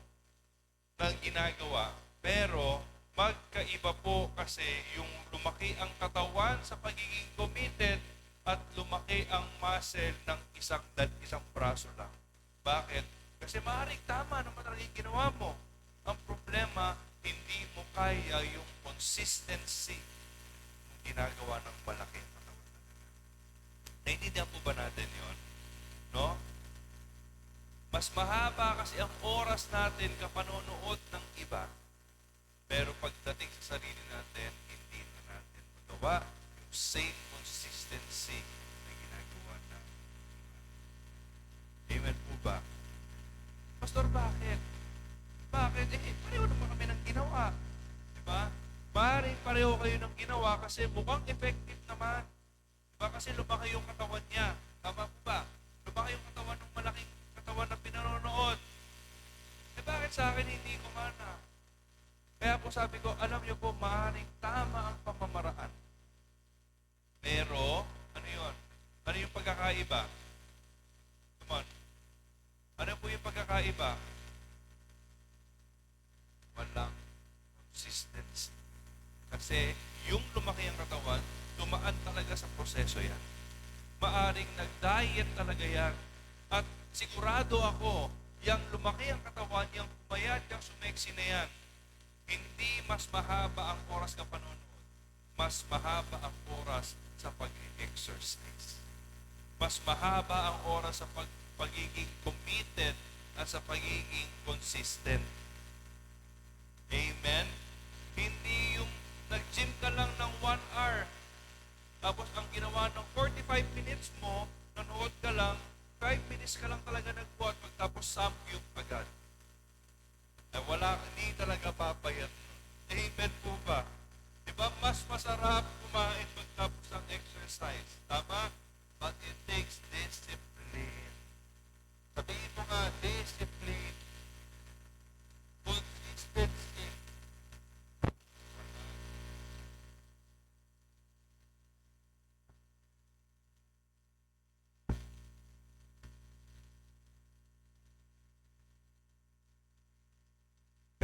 ng ginagawa, pero magkaiba po kasi yung lumaki ang katawan sa pagiging committed at lumaki ang muscle ng isang braso lang. Bakit? Kasi maaaring tama naman talaga yung ginawa mo. Ang problema, hindi mo kaya yung consistency ng ginagawa ng malaki ang katawan. Naintindihan po ba natin yun? No? Mas mahaba kasi ang oras natin kapanonood ng iba. Pero pagdating sa sarili natin, hindi na natin magawa yung same consistency na ginagawa natin. Amen po ba? Pastor, bakit? Bakit? Pareho naman kami ng ginawa. Diba? Maaaring pareho kayo ng ginawa kasi mukhang effective naman. Diba? Kasi lumaki yung katawan niya. Tama po ba? Lumaki yung katawan ng malaking katawan na pinanonood. Eh bakit sa akin hindi gumana. Kaya po sabi ko, alam niyo po, maaaring tama ang pamamaraan. Pero, ano yun? Ano yung pagkakaiba? Come on. Ano po yung pagkakaiba? Walang consistency. Kasi yung lumaki ang katawan, dumaan talaga sa proseso yan. Maaring nag-diet talaga yan. At sigurado ako, yung lumaki ang katawan, yung pumayat, yung sumeksi na yan, hindi mas mahaba ang oras ka panonood. Mas mahaba ang oras sa pag-exercise. Mas mahaba ang oras sa pagiging committed at sa pagiging consistent. Amen? Hindi yung nag-gym ka lang ng 1 hour, tapos ang ginawa ng 45 minutes mo, nanood ka lang, 5 minutes ka lang talaga nag-quad, pagtapos samgyup agad. Ay wala, hindi talaga papayat. Amen po ba? Diba mas masarap kumain pagtapos ng exercise? Tama? But it takes discipline. Sabihin mo nga, discipline. Consistency.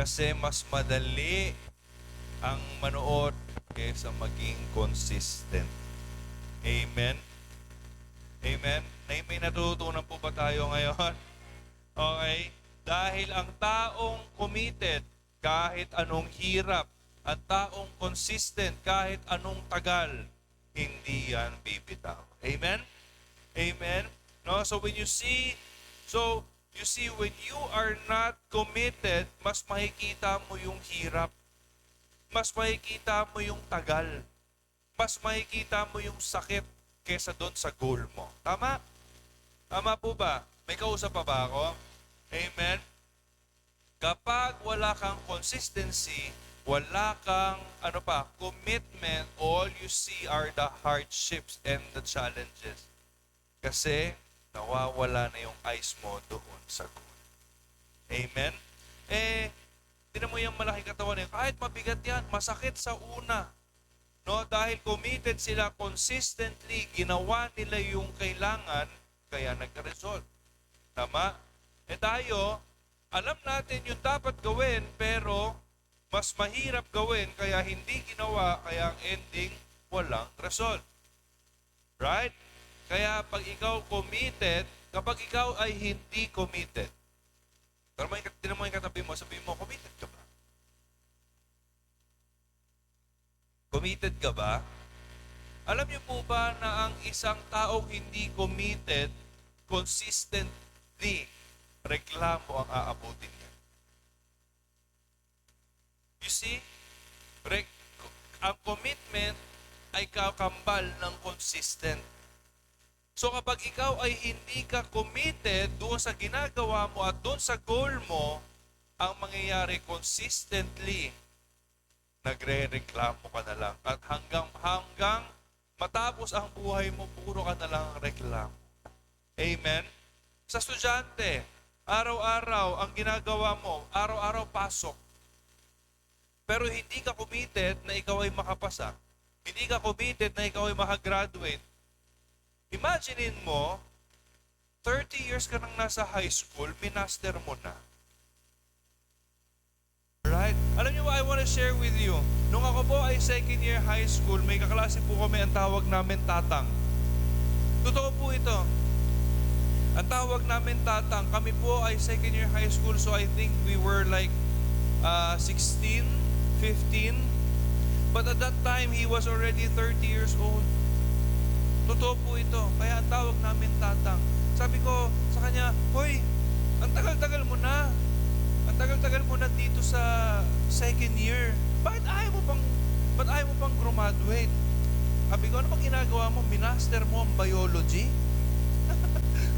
Kasi mas madali ang manood kaysa maging consistent. Amen? Amen? May natutunan po ba tayo ngayon? Okay? Dahil ang taong committed, kahit anong hirap, at taong consistent, kahit anong tagal, hindi yan bibitaw. Amen? Amen? No? So when you see, when you are not committed, mas makikita mo yung hirap. Mas makikita mo yung tagal. Mas makikita mo yung sakit kesa doon sa goal mo. Tama? Tama po ba? May kausap pa ba ako? Amen? Kapag wala kang consistency, wala kang commitment, all you see are the hardships and the challenges. Kasi nawawala na yung eyes mo doon sa goal. Amen? Tinan mo yung malaking katawan niya. Kahit mabigat yan, masakit sa una. No? Dahil committed sila consistently, ginawa nila yung kailangan, kaya nagka-result. Tama? Tayo, alam natin yung dapat gawin, pero mas mahirap gawin, kaya hindi ginawa, kaya ang ending, walang result. Right? Kaya pag ikaw committed, kapag ikaw ay hindi committed, tinan mo yung katabi mo, sabihin mo, committed ka ba? Committed ka ba? Alam niyo po ba na ang isang taong hindi committed, consistently, reklamo ang aabutin niya? You see? Ang commitment ay kakambal ng consistent. So kapag ikaw ay hindi ka committed doon sa ginagawa mo at doon sa goal mo, ang mangyayari consistently, nagre-reklamo ka na lang. At hanggang matapos ang buhay mo, puro ka na lang reklamo. Amen? Sa estudyante, araw-araw ang ginagawa mo, araw-araw pasok. Pero hindi ka committed na ikaw ay makapasa. Hindi ka committed na ikaw ay makagraduate. Imaginein mo, 30 years ka nang nasa high school, minaster mo na. Right? Alam niyo ba, I want to share with you, nung ako po ay second year high school, may kaklase po kami, ang tawag namin Tatang. Totoo po ito. Ang tawag namin Tatang, kami po ay second year high school, so I think we were like 16, 15. But at that time, he was already 30 years old. Totoo po ito. Kaya ang tawag namin Tatang. Sabi ko sa kanya, hoy, ang tagal-tagal mo na. Ang tagal-tagal mo na dito sa second year. Bakit ayaw mo pang graduate? Sabi ko, ano bang ginagawa mo? Minaster mo ang biology?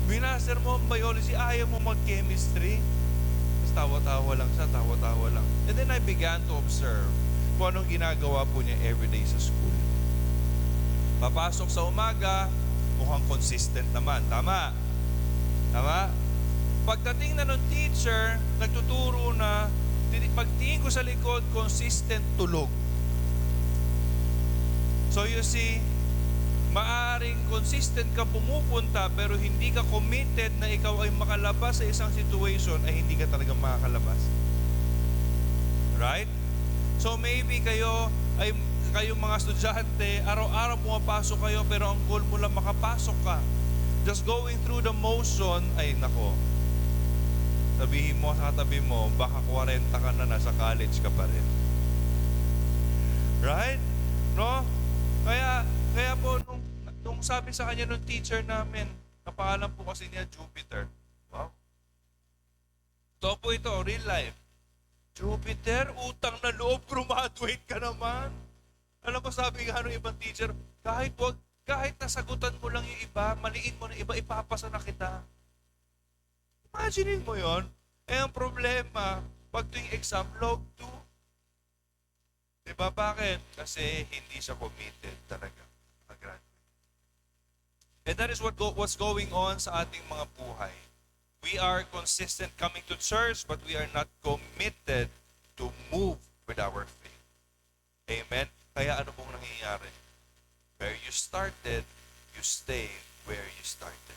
Minaster mo ang biology, ayaw mo mag-chemistry? Tapos tawa-tawa lang siya, tawa-tawa lang. And then I began to observe kung anong ginagawa po niya everyday sa school. Papasok sa umaga, mukhang consistent naman. Tama? Tama? Pagdating na ng teacher, nagtuturo na, pagtingin ko sa likod, consistent tulog. So you see, maaring consistent ka pumupunta pero hindi ka committed na ikaw ay makalabas sa isang situation, ay hindi ka talaga makakalabas. Right? So maybe kayong mga estudyante, araw-araw pumapasok kayo pero ang goal mo lang makapasok ka. Just going through the motion, ay nako. Sabihin mo sa katabi mo, baka 40 ka na, nasa college ka pa rin. Right? No? Kaya po, nung sabi sa kanya nung teacher namin, napangalan po kasi niya Jupiter. Wow. Ito po ito, real life. Jupiter, utang na loob, graduate ka naman. Alam mo, sabi nga nung ibang teacher, kahit nasagutan mo lang yung iba, maliin mo na iba, ipapasa na kita. Imagine mo yon. Ang problema, pag tuwing exam, log 2. Diba bakit? Kasi hindi siya committed talaga. Mag-graduate. And that is what's going on sa ating mga buhay. We are consistent coming to church, but we are not committed to move with our faith. Amen? Kaya ano pong nangyayari? Where you started, you stay where you started.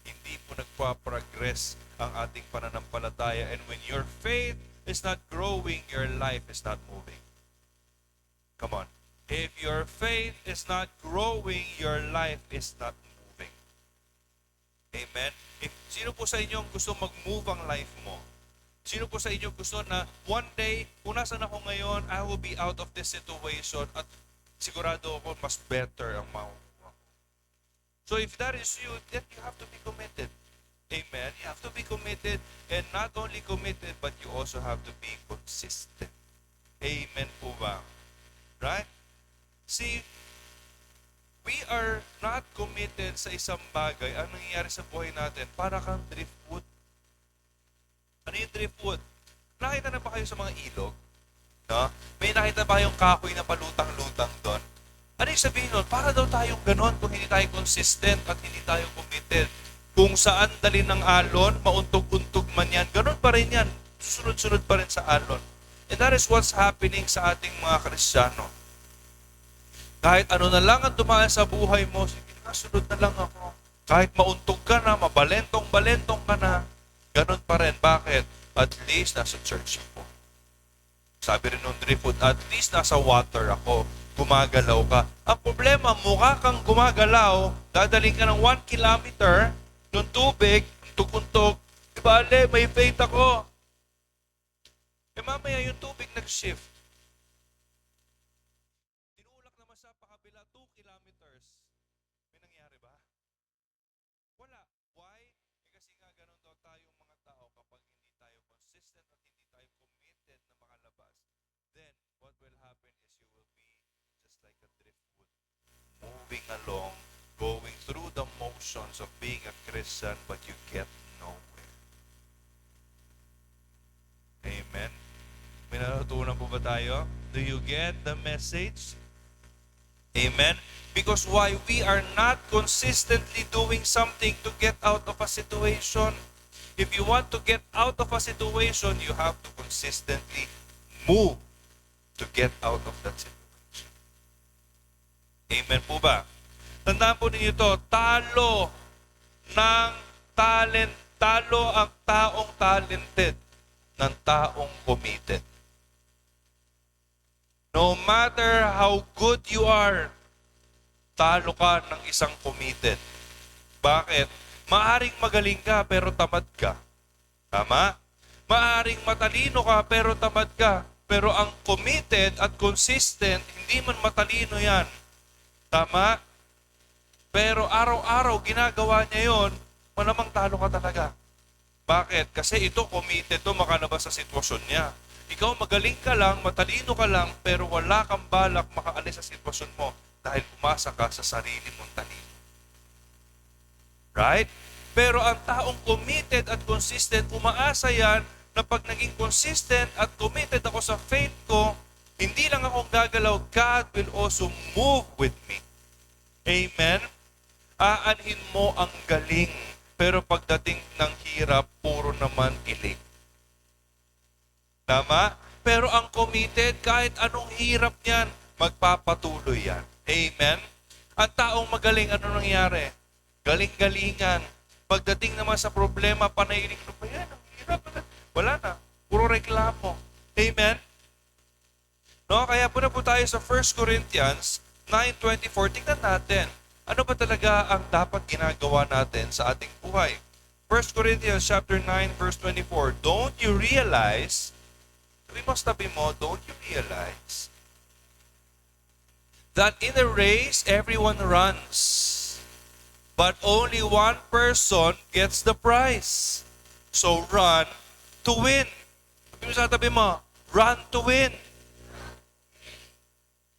Hindi po nagpa-progress ang ating pananampalataya. And when your faith is not growing, your life is not moving. Come on. If your faith is not growing, your life is not moving. Amen? Sino po sa inyo gusto mag-move ang life mo? Sino po sa inyo gusto na one day, kung nasan ako ngayon, I will be out of this situation at sigurado ako mas better ang makukuha ko. So if that is you, then you have to be committed. Amen? You have to be committed, and not only committed, but you also have to be consistent. Amen po ba? Right? See, we are not committed sa isang bagay. Ang nangyayari sa buhay natin, para kang driftwood. Ano yung driftwood? Nakita na ba kayo sa mga ilog? No? May nakita ba kayong kahoy na palutang-lutang doon? Ano yung sabihin nun? Para daw tayong ganon kung hindi tayo consistent at hindi tayo committed. Kung saan dali ng alon, mauntog-untog man yan, ganon pa rin yan. Susunod-sunod pa rin sa alon. And that is what's happening sa ating mga Kristiyano. Kahit ano na lang ang dumaan sa buhay mo, sige, nasunod na lang ako. Kahit mauntog ka na, mabalentong-balentong ka na, ganon pa rin. Bakit? At least nasa church ako. Sabi rin nung driftwood, at least nasa water ako. Gumagalaw ka. Ang problema, mukha kang gumagalaw, dadaling ka ng 1 kilometer ng tubig, untog-untog, ibale, may faith ako. Mamaya yung tubig nag-shift. Tinulak naman siya pakabila 2 kilometers. May nangyari ba? Wala. Why? Kasi nga ganun daw tayong mga tao kapag hindi tayo consistent at hindi tayo committed na makalabas, then what will happen is you will be just like a driftwood, moving along, going through the motions of being a Christian, but you get nowhere. Amen? May natutunan po ba tayo? Do you get the message? Amen? Because why? We are not consistently doing something to get out of a situation. If you want to get out of a situation, you have to consistently move to get out of that situation. Amen po ba? Tandaan po ninyo ito, talo ang taong talented ng taong committed. No matter how good you are, talo ka ng isang committed. Bakit? Maaring magaling ka pero tamad ka. Tama? Maaring matalino ka pero tamad ka. Pero ang committed at consistent, hindi man matalino yan. Tama? Pero araw-araw ginagawa niya yon, malamang talo ka talaga. Bakit? Kasi ito committed to makalabas sa sitwasyon niya. Ikaw magaling ka lang, matalino ka lang, pero wala kang balak makaalis sa sitwasyon mo dahil umasa ka sa sarili mong talino. Right? Pero ang taong committed at consistent, umaasa yan na pag naging consistent at committed ako sa faith ko, hindi lang ako gagalaw, God will also move with me. Amen? Aanhin mo ang galing. Pero pagdating ng hirap, puro naman kilig. Tama? Pero ang committed, kahit anong hirap niyan, magpapatuloy yan. Amen? Ang taong magaling, ano nangyari? Galing-galingan. Pagdating naman sa problema, panailing, ano ba yan? Ang hirap. Wala na. Puro reklamo. Amen? No? Kaya po tayo sa 1 Corinthians 9:24. Tingnan natin. Ano ba talaga ang dapat ginagawa natin sa ating buhay? 1 Corinthians chapter 9 verse 24. Don't you realize, tabi mo, don't you realize that in a race everyone runs, but only one person gets the prize. So run to win. Sabi mo sa tabi mo, run to win.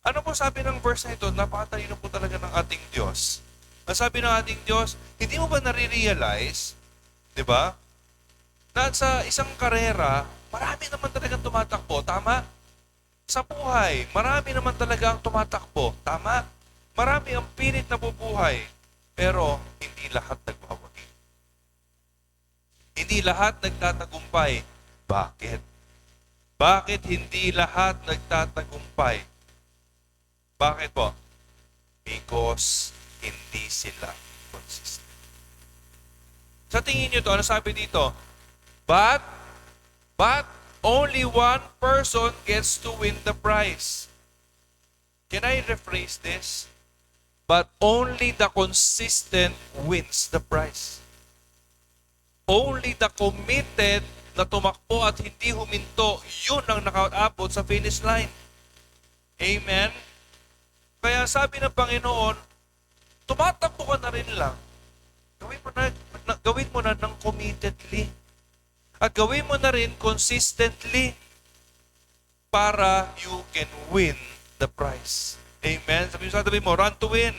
Ano po sabi ng verse na ito? Napakatalino po talaga ng ating Diyos. Nasabi ng ating Diyos, hindi mo ba nare-realize, di ba, na sa isang karera, marami naman talagang tumatakbo, tama? Sa buhay, marami naman talaga ang tumatakbo, tama? Marami ang pilit na bubuhay, pero hindi lahat nagwawagi. Hindi lahat nagtatagumpay. Bakit? Bakit hindi lahat nagtatagumpay? Bakit po? Because hindi sila consistent. Sa tingin nyo to, ano sabi dito? But only one person gets to win the prize. Can I rephrase this? But only the consistent wins the prize. Only the committed na tumakbo at hindi huminto, yun ang nakaabot sa finish line. Amen? Kaya sabi ng Panginoon, tumatakbo ka na rin lang. Gawin mo na ng committedly. At gawin mo na rin consistently para you can win the prize. Amen? Sabi mo, run to win.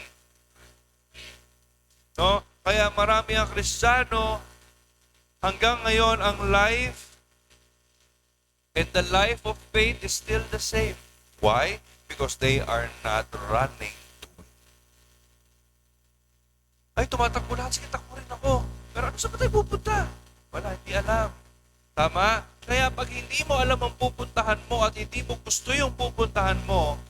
No? Kaya marami ang Kristiyano, hanggang ngayon ang life and the life of faith is still the same. Why? Because they are not running to win. Ay, tumatakbo lahat. Sige, takbo rin ako. Pero ano saan ba tayo pupunta? Wala, hindi alam. Tama? Kaya pag hindi mo alam ang pupuntahan mo at hindi mo gusto yung pupuntahan mo,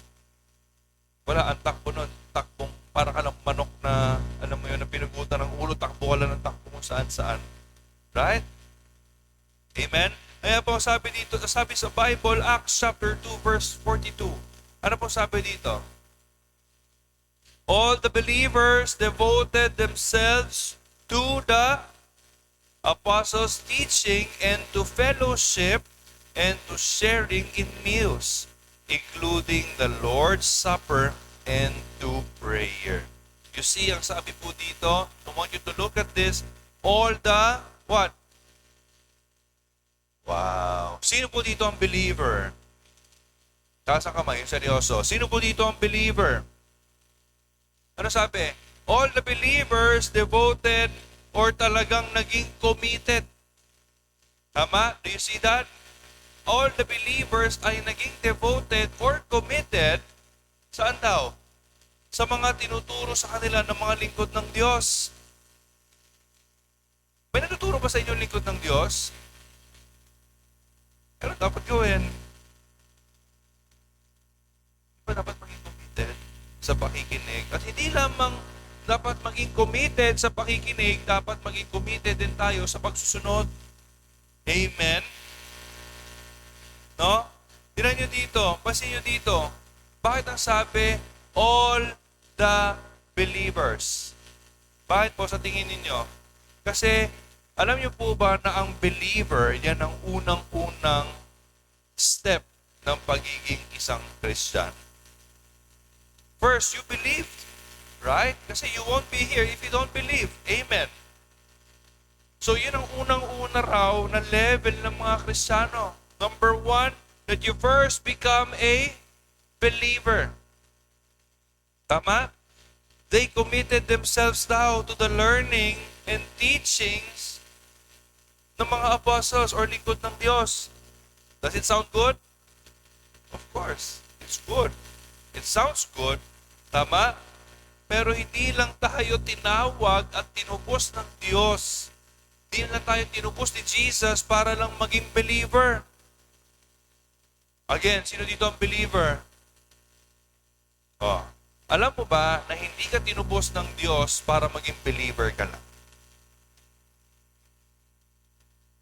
wala, ang takbo nun. Takbong para ka lang manok na, alam mo yun, na pinugutan ng ulo, takbo ka lang ng takbo kung saan-saan. Right? Amen? Kaya po sabi dito, sabi sa Bible, Acts chapter 2 verse 42. Ano po sabi dito? All the believers devoted themselves to the apostles' teaching and to fellowship and to sharing in meals, including the Lord's Supper and to prayer. You see, ang sabi po dito, I want you to look at this, all the, what? Wow. Sino po dito ang believer? Taas ang kamay, seryoso. Sino po dito ang believer? Ano sabi? All the believers devoted or talagang naging committed. Tama? Do you see that? All the believers ay naging devoted or committed. Saan daw? Sa mga tinuturo sa kanila ng mga lingkod ng Diyos. May natuturo ba sa inyo lingkod ng Diyos? Ano dapat gawin? Dapat maging committed sa pakikinig. At hindi lamang dapat maging committed sa pakikinig, dapat maging committed din tayo sa pagsusunod. Amen? No? Tignan nyo dito, pansin nyo dito. Bakit ang sabi, all the believers? Bakit po sa tingin ninyo? Kasi, alam nyo po ba na ang believer, yan ang unang-unang step ng pagiging isang Christian. First, you believe, right? Kasi you won't be here if you don't believe. Amen. So, yun ang unang-una raw na level ng mga Kristiyano. Number one, that you first become a believer. Tama? They committed themselves now to the learning and teachings ng mga apostles or lingkod ng Diyos. Does it sound good? Of course, it's good. It sounds good. Tama? Pero hindi lang tayo tinawag at tinubos ng Diyos. Hindi lang tayo tinubos ni Jesus para lang maging believer. Again, sino dito ang believer? Alam mo ba na hindi ka tinubos ng Diyos para maging believer ka lang?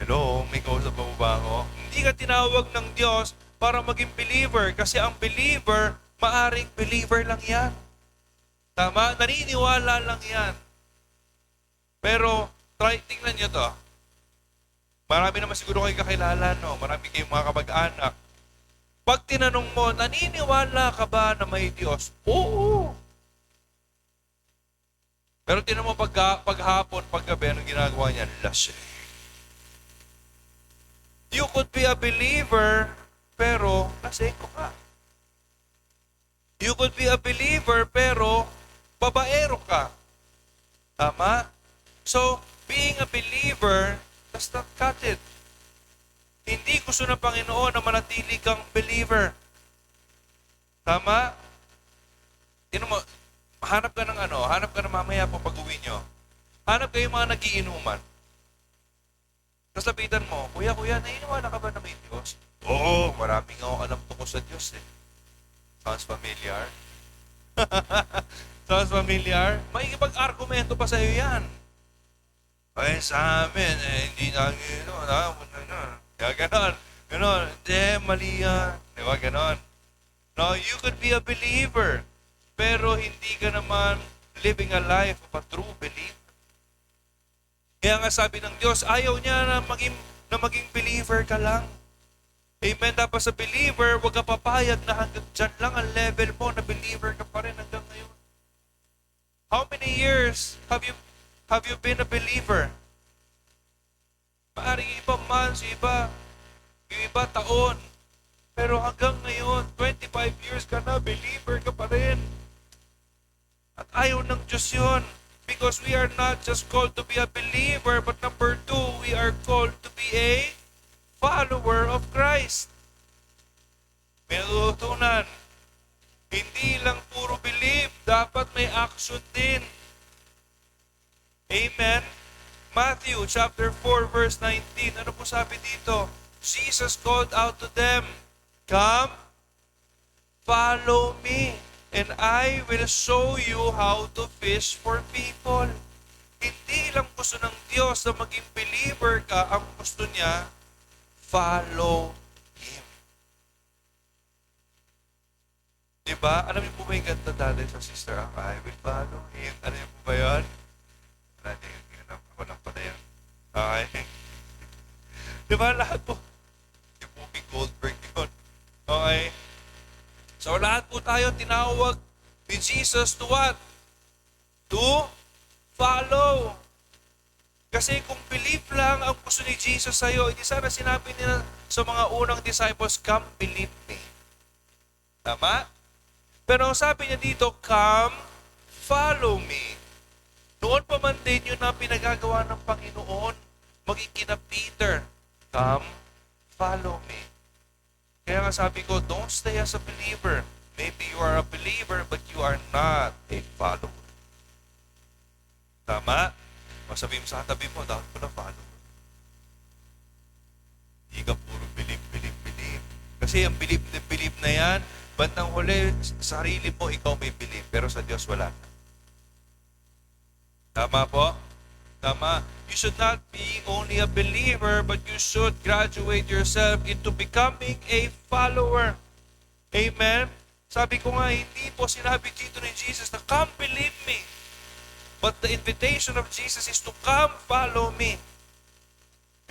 Hello, may kausap mo ba ako? Hindi ka tinawag ng Diyos para maging believer kasi ang believer, maaring believer lang yan. Tama? Naniniwala lang yan. Pero, tingnan nyo to. Marami naman siguro kayo kakilala, no? Marami kayong mga kamag-anak. Pag tinanong mo, naniniwala ka ba na may Diyos? Oo. Pero tinan mo paghapon, paggabi, anong ginagawa niya? Lasing. You could be a believer, pero lasing ko ka. You could be a believer, pero babaero ka. Tama? So, being a believer does not cut it. Hindi gusto ng Panginoon na manatili kang believer. Tama? Tinan mo, hanap ka ng mamaya po pag-uwi nyo. Hanap kayo mga nagiinuman. Tapos lapitan mo, Kuya, naniniwala ka ba na may Diyos? Oo, maraming ako alam tungkol sa Diyos eh. Sounds familiar? Sounds familiar? May ipag-argumento pa sa'yo yan. Ay, sa amin, hindi na kaya ganon. Hindi, mali yan. Di ba, ganon? No, you could be a believer, pero hindi ka naman living a life of a true believer. Kaya nga sabi ng Diyos, ayaw niya na maging believer ka lang. Amen. Tapos sa believer, huwag ka papayag na hanggang dyan lang ang level mo na believer ka pa rin hanggang ngayon. How many years have you been a believer? Maaring iba months, yung iba taon. Pero hanggang ngayon, 25 years ka na, believer ka pa rin. At ayaw ng Diyos yun. Because we are not just called to be a believer, but number 2, we are called to be a follower of Christ. May natutunan. Hindi lang puro believe, dapat may action din. Amen? Matthew chapter 4 verse 19. Ano po sabi dito? Jesus called out to them, "Come, follow me, and I will show you how to fish for people." Hindi lang gusto ng Diyos na maging believer ka, ang gusto niya, follow Him. Diba? Alam niyo po ba yung ganda dati sa Sister I will follow Him? Alam niyo po ba yun? Ako lang pala yun. Okay. Diba lahat po? Yung movie Goldberg yun. Okay. So lahat po tayo tinawag ni Jesus to what? To follow. Kasi kung believe lang ang gusto ni Jesus sa'yo, hindi sana sinabi niya sa mga unang disciples, "Come, believe me." Tama? Pero ang sabi niya dito, "Come, follow me." Noon pa man din yun na pinagagawa ng Panginoon, maging kina Peter, "Come, follow me." Kaya nga sabi ko, don't stay as a believer. Maybe you are a believer, but you are not a follower. Tama? Masabi mo sa katabi mo, dapat pala follower. Hindi ka puro believe. Kasi ang believe na yan, bandang huli, sa sarili mo, ikaw may believe, pero sa Diyos wala na. Tama po? Tama. You should not be only a believer, but you should graduate yourself into becoming a follower. Amen? Sabi ko nga, hindi po sinabi dito ni Jesus na, "Come, believe me." But the invitation of Jesus is to come, follow me.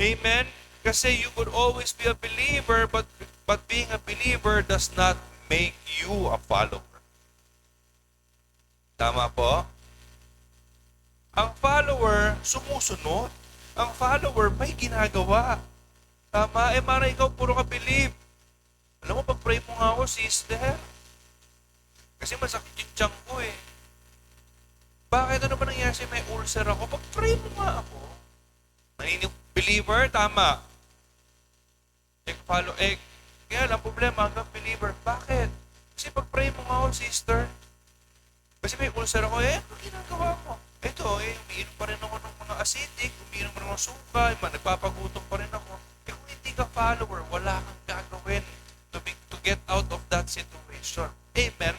Amen? Kasi you could always be a believer, but being a believer does not make you a follower. Tama po? Ang follower, sumusunod. Ang follower, may ginagawa. Tama? Mara ikaw, puro ka believe. Alam mo, pag-pray mo nga ako, sister. Kasi masakit yung tiyan ko eh. Bakit? Ano ba nangyari sa'yo? May ulcer ako? Pag-pray mo nga ako. Believer, tama. Follow, kaya lang problema hanggang believer. Bakit? Kasi pag-pray mo nga ako, sister. Kasi Kasi may ulcer ako, ano ginagawa mo? Ito, umiinom pa rin ako ng mga acidic, umiinom pa rin ng suka, nagpapagutom pa rin ako. Kung hindi ka follower, wala kang gagawin to get out of that situation. Amen?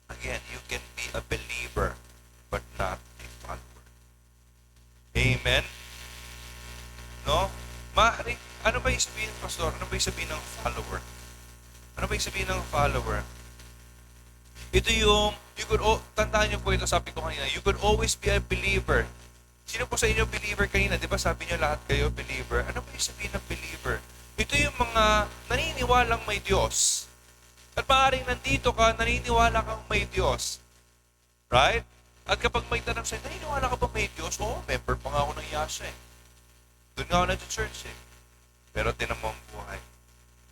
Again, you can be a believer, but not a follower. Amen? No? Maaari, ano ba yung sabihin, Pastor? Ano ba yung sabihin ng follower? Ano ba yung sabihin ng follower? Ito yung, tandaan niyo po ito, sabi ko kanina, you could always be a believer. Sino po sa inyo believer kanina? Di ba sabi niyo lahat kayo believer? Ano ba yung sabihin ng believer? Ito yung mga naniniwalang may Diyos. At maaaring nandito ka, naniniwala kang may Diyos. Right? At kapag may tanong sa'yo, naniniwala ka ba may Diyos? Oo, member pa nga ako ng Yasha eh. Doon nga ako na church eh. Pero tinan mo ang buhay.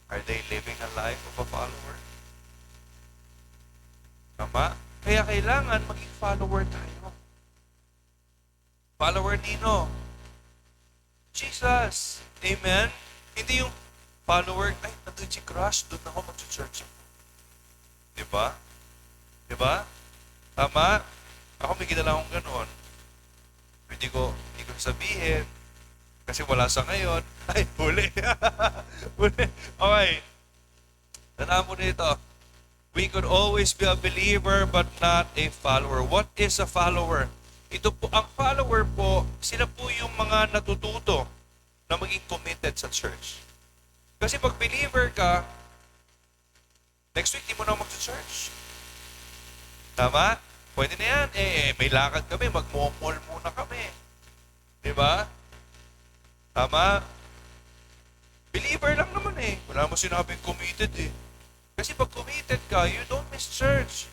Are they living a life of a follower? Tama? Kaya kailangan maging follower tayo. Follower nino? Jesus. Amen? Hindi yung follower, ay, nandun si crush, doon ako mag-church. Diba? Diba? Tama? Ako may ginala akong gano'n. Hindi ko sabihin. Kasi wala sa ngayon. Ay, huli. Huli. Okay. Tandaan mo nito. We could always be a believer but not a follower. What is a follower? Ito po, ang follower po, sila po yung mga natututo na maging committed sa church. Kasi pag believer ka, next week di mo na mag-church. Tama? Pwede na yan. May lakad kami, mag-mall muna kami. Diba? Tama? Believer lang naman eh. Wala mo sinabing committed eh. Kasi pag committed ka, you don't miss church.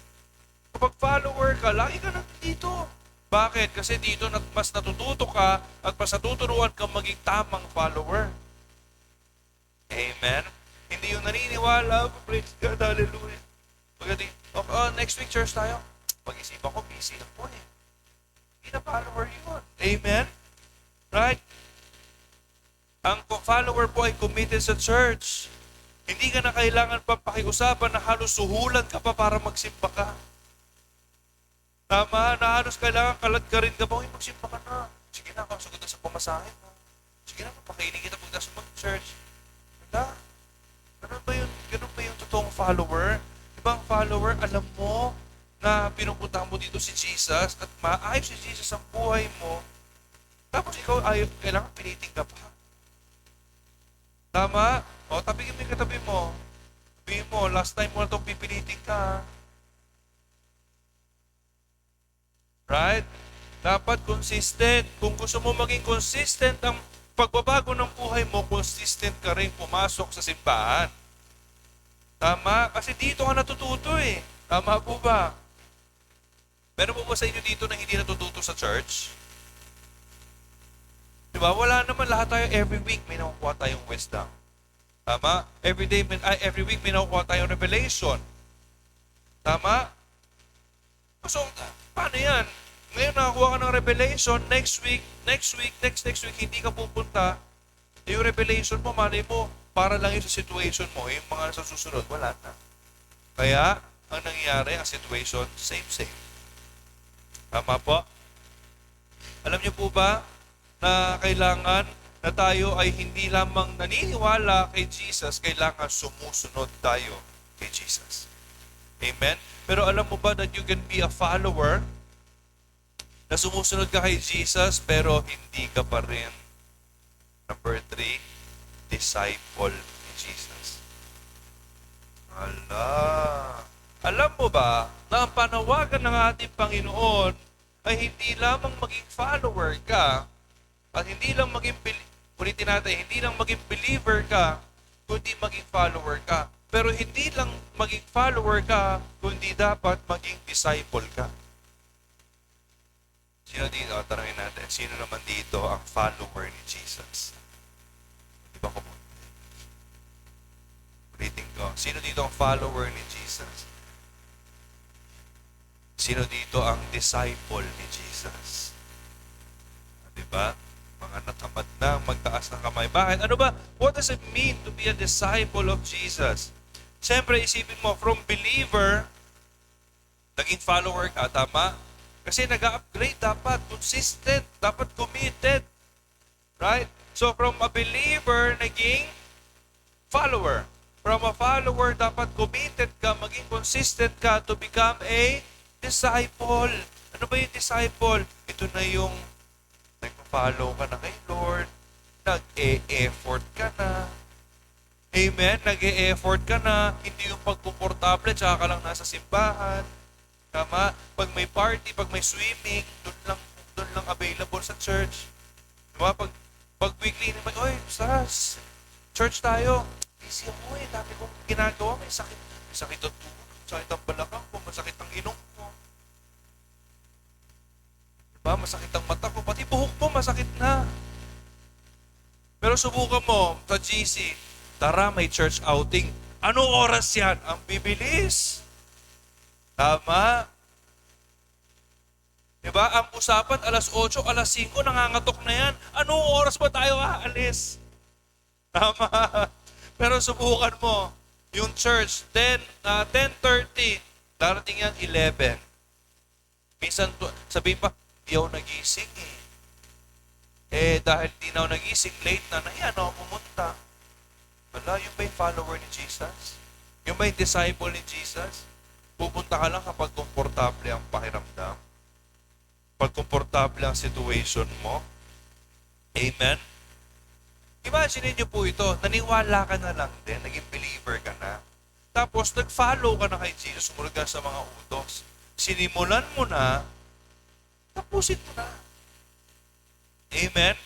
Kapag follower ka, lagi ka nandito. Bakit? Kasi dito mas natututo ka at mas natuturuan kang maging tamang follower. Amen? Hindi yung naniniwala, praise God, hallelujah. Pagdating, next week church tayo. Pag-isipan ko, busy na po eh. Hindi na follower yun. Amen? Right? Ang follower po ay committed sa church. Hindi ka na kailangan pa pakiusapan na halos suhulan ka pa para magsimba ka. Tama, na halos kailangan kalad ka rin ka pa. Uy, magsimba ka na. Sige na, sagot na sa pamasahin mo. Sige na, papakainin kita pag nasa mag-church. Wala. Ganun ba yung totoong follower? Diba ang follower, alam mo na pinupunta mo dito si Jesus at maayos si Jesus ang buhay mo. Tapos ikaw kailangan piniting ka pa. Tama? O, tabigin mo yung katabi mo. Sabihin mo, last time mo na itong pipiliting ka. Right? Dapat consistent. Kung gusto mo maging consistent ang pagbabago ng buhay mo, consistent ka rin pumasok sa simbahan. Tama? Kasi dito ka natututo eh. Tama po ba? Meron po ba sa inyo dito na hindi natututo sa church? Diba? Wala naman, lahat tayo every week may nakukuha tayong wisdom. Tama? Every week may nakukuha tayong revelation. Tama? So, paano yan? Ngayon nakakuha ka ng revelation, next week, next week, hindi ka pupunta, yung revelation mo, malay mo, para lang yun sa situation mo, yung mga sa susunod, wala na. Kaya, ang nangyayari, ang situation, same. Tama po? Alam niyo po ba, na kailangan na tayo ay hindi lamang naniniwala kay Jesus, kailangan sumusunod tayo kay Jesus. Amen? Pero alam mo ba that you can be a follower na sumusunod ka kay Jesus pero hindi ka pa rin, number 3, disciple ni Jesus. Alam mo ba na ang panawagan ng ating Panginoon ay hindi lamang maging follower ka, at hindi lang maging, ulitin natin, hindi lang maging believer ka, kundi maging follower ka. Pero hindi lang maging follower ka, kundi dapat maging disciple ka. Sino dito? Tanungin natin, sino naman dito ang follower ni Jesus? Di ba ko po? Ulitin ko. Sino dito ang follower ni Jesus? Sino dito ang disciple ni Jesus? Di ba? Mga natamad na magtaas ng kamay. Bakit? Ano ba? What does it mean to be a disciple of Jesus? Siyempre, isipin mo, from believer, Naging follower ka, tama? Kasi nag-upgrade dapat, consistent, dapat committed. Right? So from a believer, naging follower. From a follower, dapat committed ka, maging consistent ka to become a disciple. Ano ba yung disciple? Ito na yung nag-follow ka na kay Lord, nag-e-effort ka na. Amen? Nag-e-effort ka na, hindi yung pagkuportable, tsaka ka lang nasa simbahan. Tama? Pag may party, pag may swimming, doon lang available sa church. Diba? Pag weekly naman, oy, sa church tayo. Busy ako eh, dami kong ginagawa. May sakit ang tuhod, sakit ang balakang ko, masakit ang ilong ko. Diba? Masakit ang mata ko, pati buhok mo, masakit na. Pero subukan mo sa GC, tara, may church outing. Anong oras yan? Ang bibilis. Tama? Diba? Ang usapan, alas 8, alas 5, nangangatok na yan. Anong oras ba tayo aalis? Tama? Pero subukan mo, yung church, 10:30, darating yan 11. Minsan, sabihin pa, di ako nagising eh. Dahil di na ako nagising, late na, nahiyan ako pumunta. Wala, yung ba yung follower ni Jesus? Yung ba yung disciple ni Jesus? Pupunta ka lang kapag komportable ang pakiramdam. Pag komportable ang situation mo. Amen? Imagine niyo po ito, naniwala ka na lang din, naging believer ka na. Tapos nag-follow ka na kay Jesus, sumunod ka sa mga utos. Sinimulan mo na, tapusin mo na. Amen?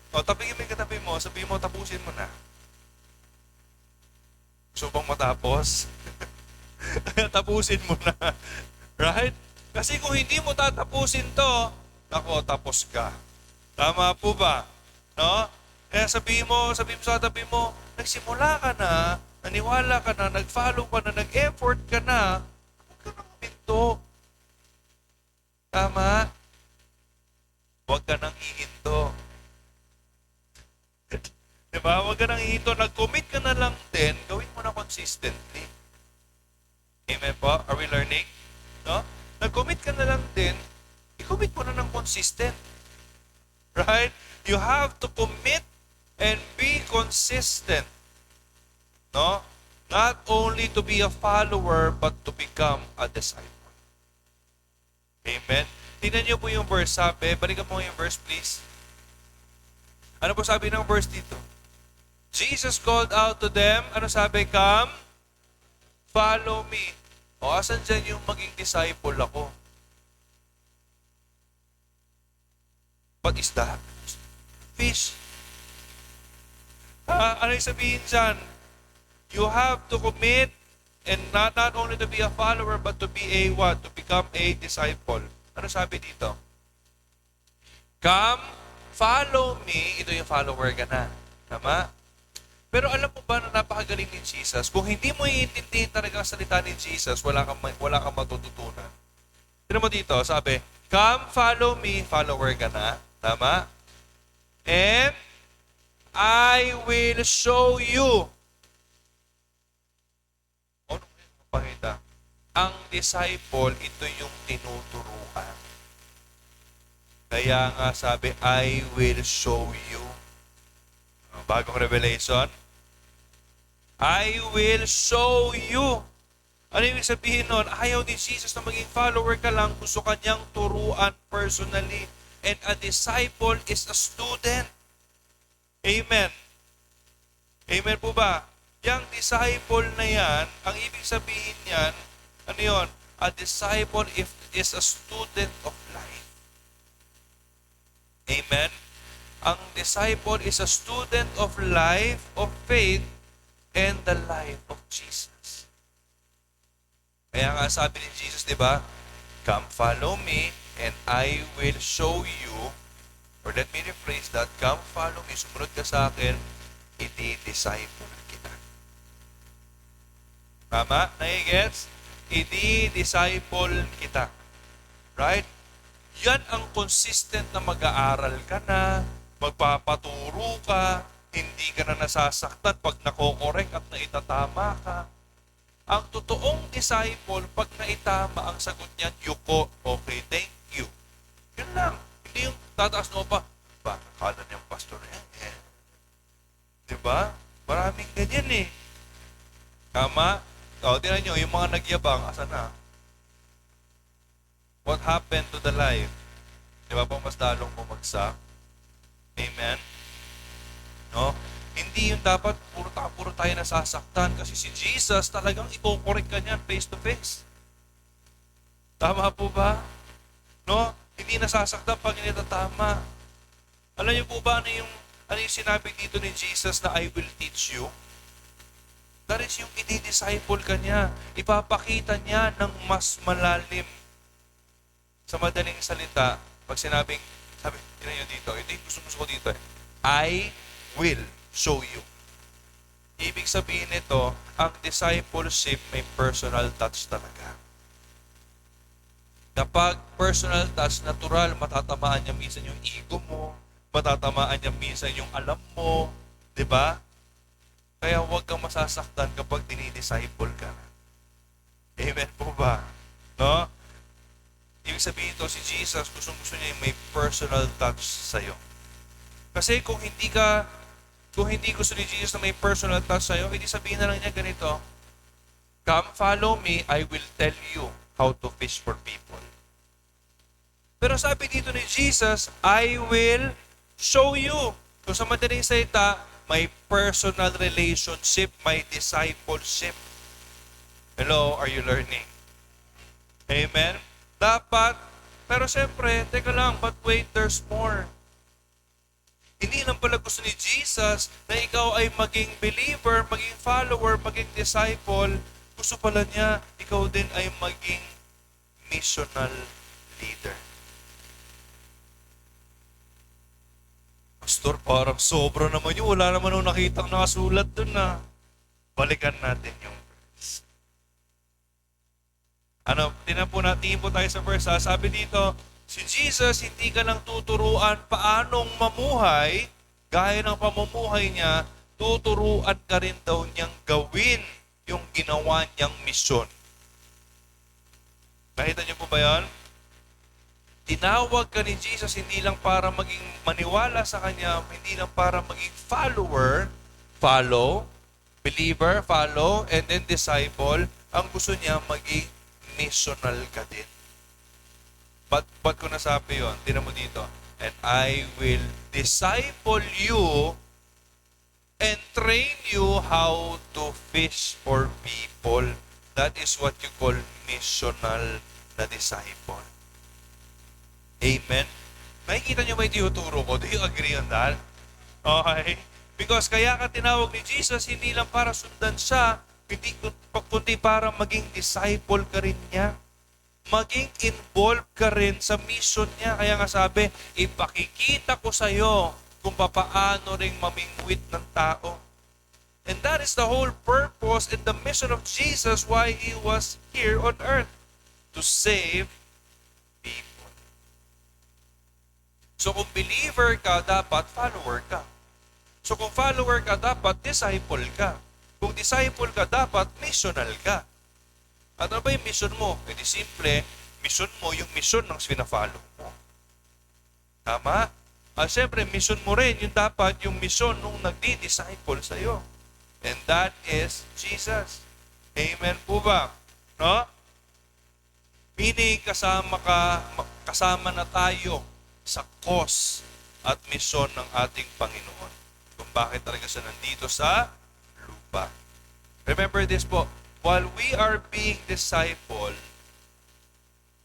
O, tapigin mo yung katabi mo, sabihin mo, tapusin mo na. Gusto bang matapos? Tapusin mo na. Right? Kasi kung hindi mo tatapusin to, ako, tapos ka. Tama po ba? No? Kaya sabihin mo sa tabi mo, nagsimula ka na, naniwala ka na, nag-follow ka na, nag-effort ka na, huwag ka nang huminto. Tama? Huwag ka nang hihinto. Diba? Huwag ka nang hihinto. Nag-commit ka na lang din, gawin mo na consistently. Amen po? Are we learning? No? Nag-commit ka na lang din, i-commit mo na ng consistent. Right? You have to commit and be consistent. No? Not only to be a follower, but to become a disciple. Amen? Tingnan niyo po yung verse, sabi. Balikan mo yung verse, please. Ano po sabi ng verse dito? Jesus called out to them. Ano sabi? Come, follow me. O, asan dyan yung maging disciple ako? What is that? Fish. Ano yung sabihin dyan? You have to commit and not only to be a follower but to be a what? To become a disciple. Ano sabi dito? Come, follow me. Ito yung follower ka na. Tama? Pero alam mo ba na napakagaling ni Jesus? Kung hindi mo iintindihin talaga ang salita ni Jesus, wala kang matututunan. Tignan mo dito, sabi, come, follow me. Follower ka na. Tama? And I will show you. Ano yung mapakita? Ang disciple, ito yung tinuturuan. Kaya nga sabi, I will show you. Bagong revelation. I will show you. Ano yung sabihin nun? Ayaw ni Jesus na maging follower ka lang. Gusto ka niyang turuan personally. And a disciple is a student. Amen. Amen po ba? Yang disciple na yan, ang ibig sabihin yan, ano yun? A disciple is a student of life. Amen? Ang disciple is a student of life, of faith, and the life of Jesus. Kaya nga sabi ni Jesus, di ba? Come follow me, and I will show you. Or let me rephrase that. Come follow me, sumunod ka sa akin, i-disciple kita. Tama? Naigets? I-disciple kita. Right? Yan ang consistent na mag-aaral ka na, magpapaturo ka, hindi ka na nasasaktan pag nako-correct at naitatama ka. Ang totoong disciple, pag naitama ang sagot niyan, yuko, okay, thank you. Yun lang. Hindi yung tataas mo pa, ba, nakala niyang pastor na yan. Eh. Diba? Maraming ganyan eh. Tama? O, tinan nyo, yung mga nagyabang, asa na? What happened to the life? Di ba po mas lalong bumagsak? Amen? No? Hindi yung dapat puro tayo nasasaktan kasi si Jesus talagang ikokorek ka niyan face to face. Tama po ba? No? Hindi nasasaktan pag hindi tama. Alam niyo po ba ano yung sinabi dito ni Jesus na I will teach you? That is yung i-disciple ka niya. Ipapakita niya ng mas malalim. Sa madaling salita, pag sabi, tinan nyo dito, ito yung gusto ko dito eh. I will show you. Ibig sabihin nito, ang discipleship may personal touch talaga. Kapag personal touch, natural, matatamaan niya minsan yung ego mo, matatamaan niya minsan yung alam mo, di ba? Kaya huwag kang masasaktan kapag dinidisciple ka. Amen po ba? No? Ibig sabihin ito, si Jesus, gusto niya yung may personal touch sa'yo. Kasi kung hindi gusto ni Jesus na may personal touch sa'yo, hindi sabihin na lang niya ganito, come follow me, I will tell you how to fish for people. Pero sabi dito ni Jesus, I will show you. So sa madaling salita, may personal relationship, may discipleship. Hello, are you learning? Amen? Dapat, pero siyempre, teka lang, but wait, there's more. Hindi lang pala gusto ni Jesus na ikaw ay maging believer, maging follower, maging disciple. Gusto pala niya, ikaw din ay maging missional leader. Pastor, parang sobra naman yun. Wala naman nung nakitang nakasulat dun na. Balikan natin yung verse. Tingnan po tayo sa verse. Sabi dito, si Jesus, hindi ka lang tuturuan paanong mamuhay, gaya ng pamumuhay niya, tuturuan ka rin daw niyang gawin yung ginawa niyang misyon. Nakita niyo po ba yan? Tinawag ka ni Jesus hindi lang para maging maniwala sa Kanya, hindi lang para maging follower, follow, believer, follow, and then disciple. Ang gusto niya maging missional ka din. Ba't ko nasabi yun? Tingnan mo dito. And I will disciple you and train you how to fish for people. That is what you call missional na disciple. Amen? Makikita niyo ba yung tinuturo ko? Do you agree on that? Okay? Because kaya ka tinawag ni Jesus, hindi lang para sundan siya, kundi para maging disciple ka rin niya. Maging involved ka rin sa mission niya. Kaya nga sabi, ipakikita ko sa iyo kung papaano ring mamingwit ng tao. And that is the whole purpose and the mission of Jesus why He was here on earth. To save people. So kung believer ka, dapat follower ka. So kung follower ka, dapat disciple ka. Kung disciple ka, dapat missional ka. At ano ba yung mission mo? E di simple, mission mo yung mission ng sinafollow mo. Tama? At syempre, mission mo rin yung dapat yung mission nung nagdi-disciple sa'yo. And that is Jesus. Amen po ba? No? Meaning, kasama na tayo sa cause at mission ng ating Panginoon. Kung bakit talaga siya nandito sa lupa. Remember this po, while we are being disciple,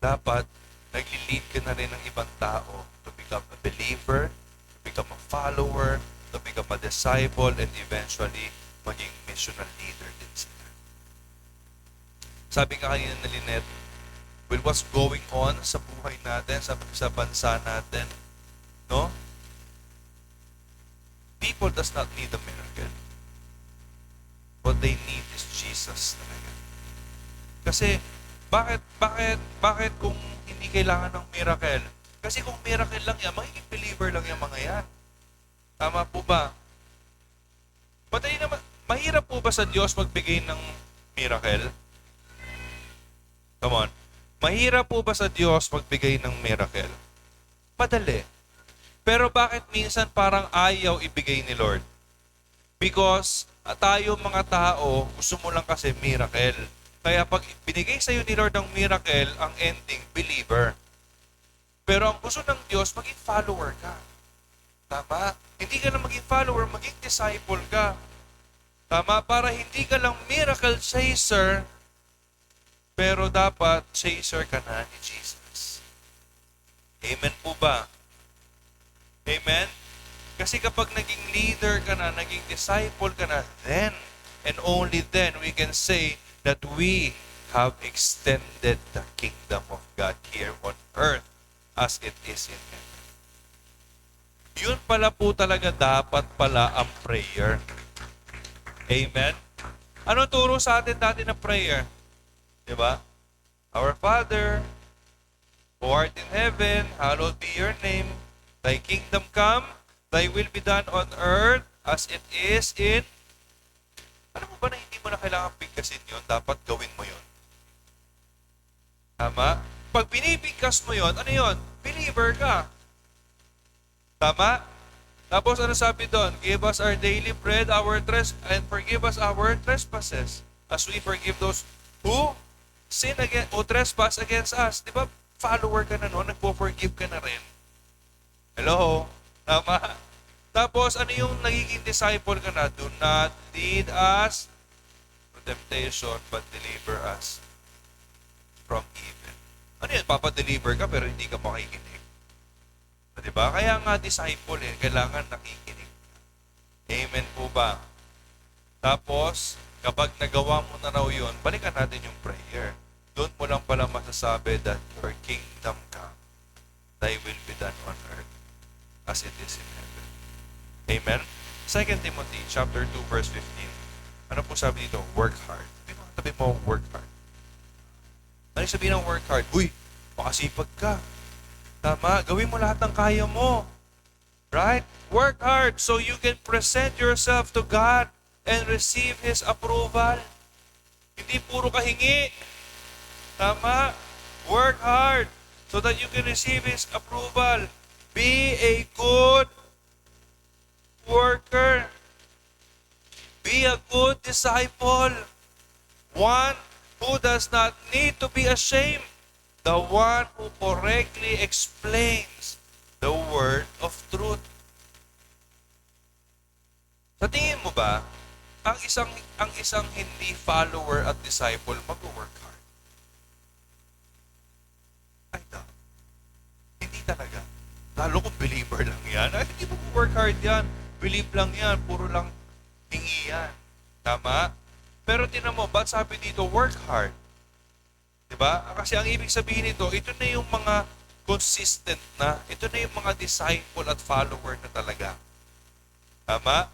dapat nagli-lead ka na rin ng ibang tao to become a believer, to become a follower, to become a disciple, and eventually maging missional leader din sila. Sabi ka kanina na Lynette, with what's going on sa buhay natin, sa bansa natin, no? People does not need a miracle. What they need is Jesus talaga. Kasi, bakit kung hindi kailangan ng miracle? Kasi kung miracle lang yan, magiging believer lang yung mga yan. Tama po ba? Mahirap po ba sa Diyos magbigay ng miracle? Come on. Mahirap po ba sa Diyos magbigay ng miracle? Madali. Pero bakit minsan parang ayaw ibigay ni Lord? Because tayo mga tao, gusto mo lang kasi miracle. Kaya pag binigay sa iyo ni Lord ang miracle, ang ending, believer. Pero ang gusto ng Diyos, maging follower ka. Tama? Hindi ka lang maging follower, maging disciple ka. Tama? Para hindi ka lang miracle chaser, pero dapat chaser ka na ni Jesus. Amen po ba? Amen? Kasi kapag naging leader ka na, naging disciple ka na, then, and only then, we can say that we have extended the kingdom of God here on earth as it is in heaven. Yun pala po talaga dapat pala ang prayer. Amen? Ano turo sa atin dati ng prayer? Diba? Our Father, who art in heaven, hallowed be your name. Thy kingdom come, thy will be done on earth as it is in... Alam mo ba na hindi mo na kailangan bigkasin yun? Dapat gawin mo yun. Tama? Pag binibigkas mo yun, ano yun? Believer ka. Tama? Tapos ano sabi doon? Give us our daily bread, and forgive us our trespasses, as we forgive those who sin against o trespass against us. Di ba? Follower ka na noon, nagpo-forgive ka na rin. Hello? Tama? Tapos, ano yung nagiging disciple ka na? Do not lead us to temptation, but deliver us from evil. Ano yun? Papadeliver ka, pero hindi ka makikinig. Diba? Kaya nga disciple kailangan nakikinig. Amen po ba? Tapos, kapag nagawa mo na raw yun, balikan natin yung prayer. Doon mo lang pala masasabi that your kingdom come, thy will be done on earth as it is in heaven. Amen? 2 Timothy chapter 2 verse 15. Ano po sabi dito? Work hard. Sabi mo, work hard. Ano yung sabihin ng work hard? Uy, makasipag ka. Tama? Gawin mo lahat ng kaya mo. Right? Work hard so you can present yourself to God and receive His approval. Hindi puro kahingi. Tama? Work hard so that you can receive His approval. Be a good worker. Be a good disciple. One who does not need to be ashamed. The one who correctly explains the word of truth. Sa tingin mo ba, ang isang hindi follower at disciple mag-work hard? Ay, hindi talaga. Lalo kung believer lang yan. Ay, hindi mag-work hard yan. Believe lang yan. Puro lang hingi yan. Tama? Pero tinan mo, ba't sabi dito, work hard? Diba? Kasi ang ibig sabihin nito, ito na yung mga consistent na. Ito na yung mga disciple at follower na talaga. Tama?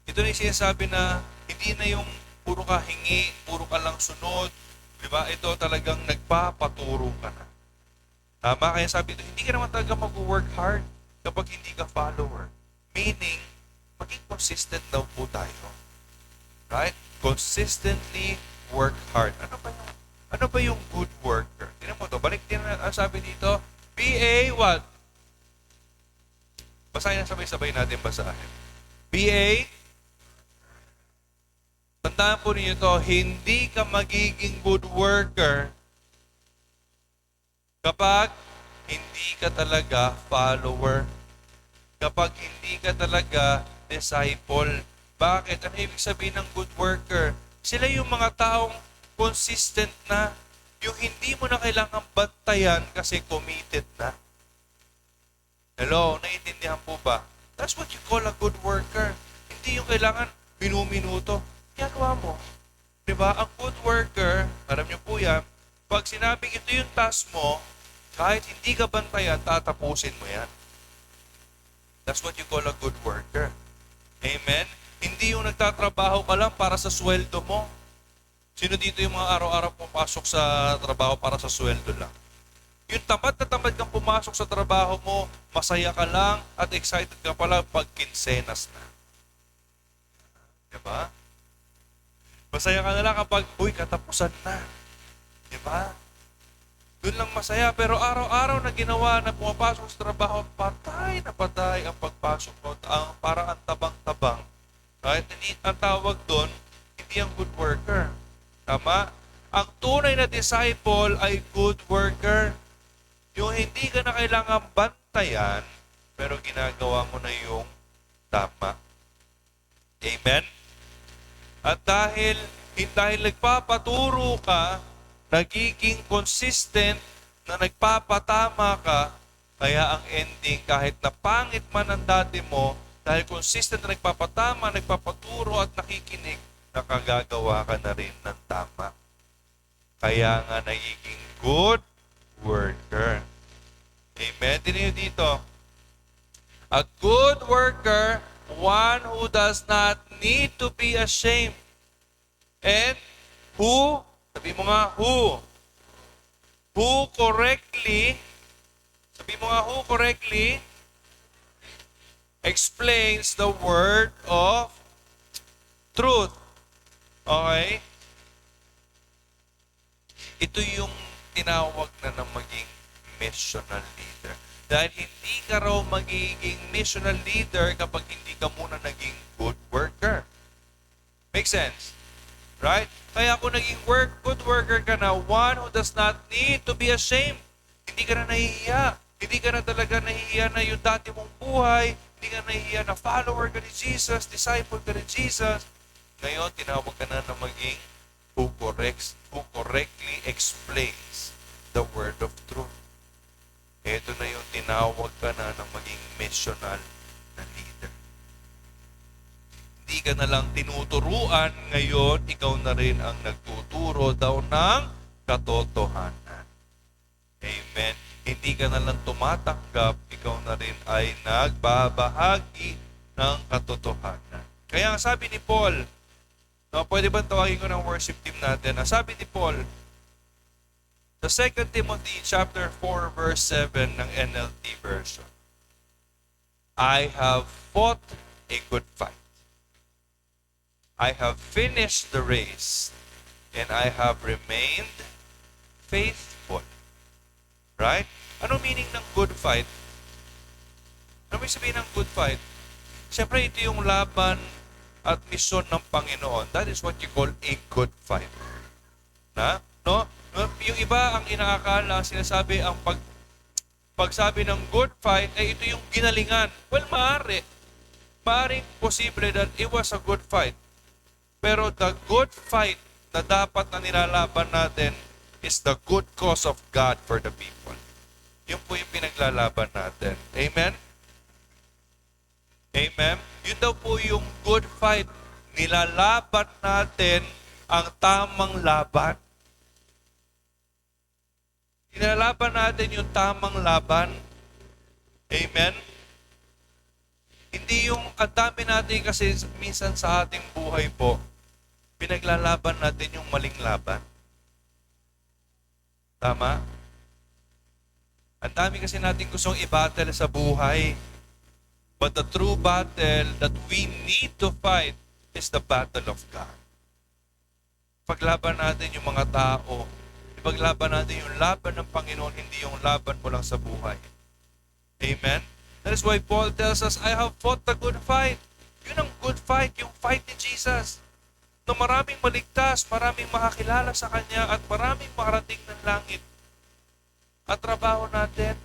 Ito na yung sinasabi na hindi na yung puro ka hingi, puro ka lang sunod. Diba? Ito talagang nagpapaturo ka na. Tama? Kaya sabi ito, hindi ka naman talaga mag-work hard kapag hindi ka follower. Meaning, maging consistent daw po tayo. Right? Consistently work hard. Ano ba yung good worker? Tingnan mo to. Balik din ang sabi dito. Be a what? Basahin na sabay-sabay natin basahin. Be a, tandaan po ninyo to, hindi ka magiging good worker kapag hindi ka talaga follower. Kapag hindi ka talaga disciple. Bakit? Ano ibig sabihin ng good worker? Sila yung mga taong consistent na, yung hindi mo na kailangan bantayan kasi committed na. Hello, naiintindihan po ba? That's what you call a good worker. Hindi yung kailangan minuminuto. Ginagawa mo. Diba? Ang good worker, alam niyo po yan, pag sinabing ito yung task mo, kahit hindi ka bantayan, tatapusin mo yan. That's what you call a good worker. Amen? Hindi yung nagtatrabaho ka lang para sa sweldo mo. Sino dito yung mga araw-araw pumapasok sa trabaho para sa sweldo lang? Yung tamad na tamad kang pumasok sa trabaho mo, masaya ka lang at excited ka pala pag kinsenas na. Diba? Masaya ka na lang kapag, katapusan na. Di ba? Doon lang masaya. Pero araw-araw na ginawa na pumapasok sa trabaho, patay na patay ang pagpasok mo. Parang ang tabang-tabang. Right? Ang tawag doon, hindi ang good worker. Tama? Ang tunay na disciple ay good worker. Yung hindi ka na kailangan bantayan, pero ginagawa mo na yung tama. Amen? At dahil nagpapaturo ka, nagiging consistent na nagpapatama ka, kaya ang ending kahit na pangit man ang dati mo, dahil consistent na nagpapatama, nagpapaturo at nakikinig, nakagagawa ka na rin ng tama. Kaya nga nagiging good worker. Amen? Tingnan niyo dito. A good worker, one who does not need to be ashamed. And who, sabi mo nga, who correctly, explains the word of truth. Okay? Ito yung tinawag na maging missional leader. Dahil hindi ka raw magiging missional leader kapag hindi ka muna naging good worker. Make sense? Right? Kaya kung naging good worker ka na, one who does not need to be ashamed. Hindi ka na nahihiya. Hindi ka na talaga nahihiya na yung dati mong buhay. Hindi ka nahihiya na follower ka ni Jesus, disciple ka ni Jesus. Ngayon, tinawag ka na maging who correctly explains the word of truth. Ito na yung tinawag ka na maging missional na leader. Hindi ka na lang tinuturuan, ngayon ikaw na rin ang nagtuturo daw ng katotohanan. Amen. Hindi ka na lang tumatanggap, ikaw na rin ay nagbabahagi ng katotohanan. Kaya ang sabi ni Paul, pwede ba tawagin ko ng worship team natin? Ang sabi ni Paul, sa 2 Timothy chapter 4 verse 7 ng NLT version, I have fought a good fight. I have finished the race and I have remained faithful. Right? Ano meaning ng good fight? Ano may sabihin ng good fight? Siyempre, ito yung laban at misyon ng Panginoon. That is what you call a good fight. No? Yung iba ang inaakala, sinasabi ang pagsabi ng good fight ay ito yung ginalingan. Well, maaring posible that it was a good fight. Pero the good fight na dapat na nilalaban natin is the good cause of God for the people. Yun po yung pinaglalaban natin. Amen? Amen? Yun daw po yung good fight. Nilalaban natin ang tamang laban. Nilalaban natin yung tamang laban. Amen? Hindi yung ang dami natin kasi minsan sa ating buhay po, pinaglalaban natin yung maling laban. Tama? Ang dami kasi natin gustong i-battle sa buhay. But the true battle that we need to fight is the battle of God. Paglaban natin yung mga tao, ipaglaban natin yung laban ng Panginoon, hindi yung laban mo lang sa buhay. Amen? That is why Paul tells us, I have fought the good fight. Yun ang good fight, yung fight ni Jesus. Na maraming maligtas, maraming makakilala sa Kanya, at maraming makarating ng langit. At trabaho natin,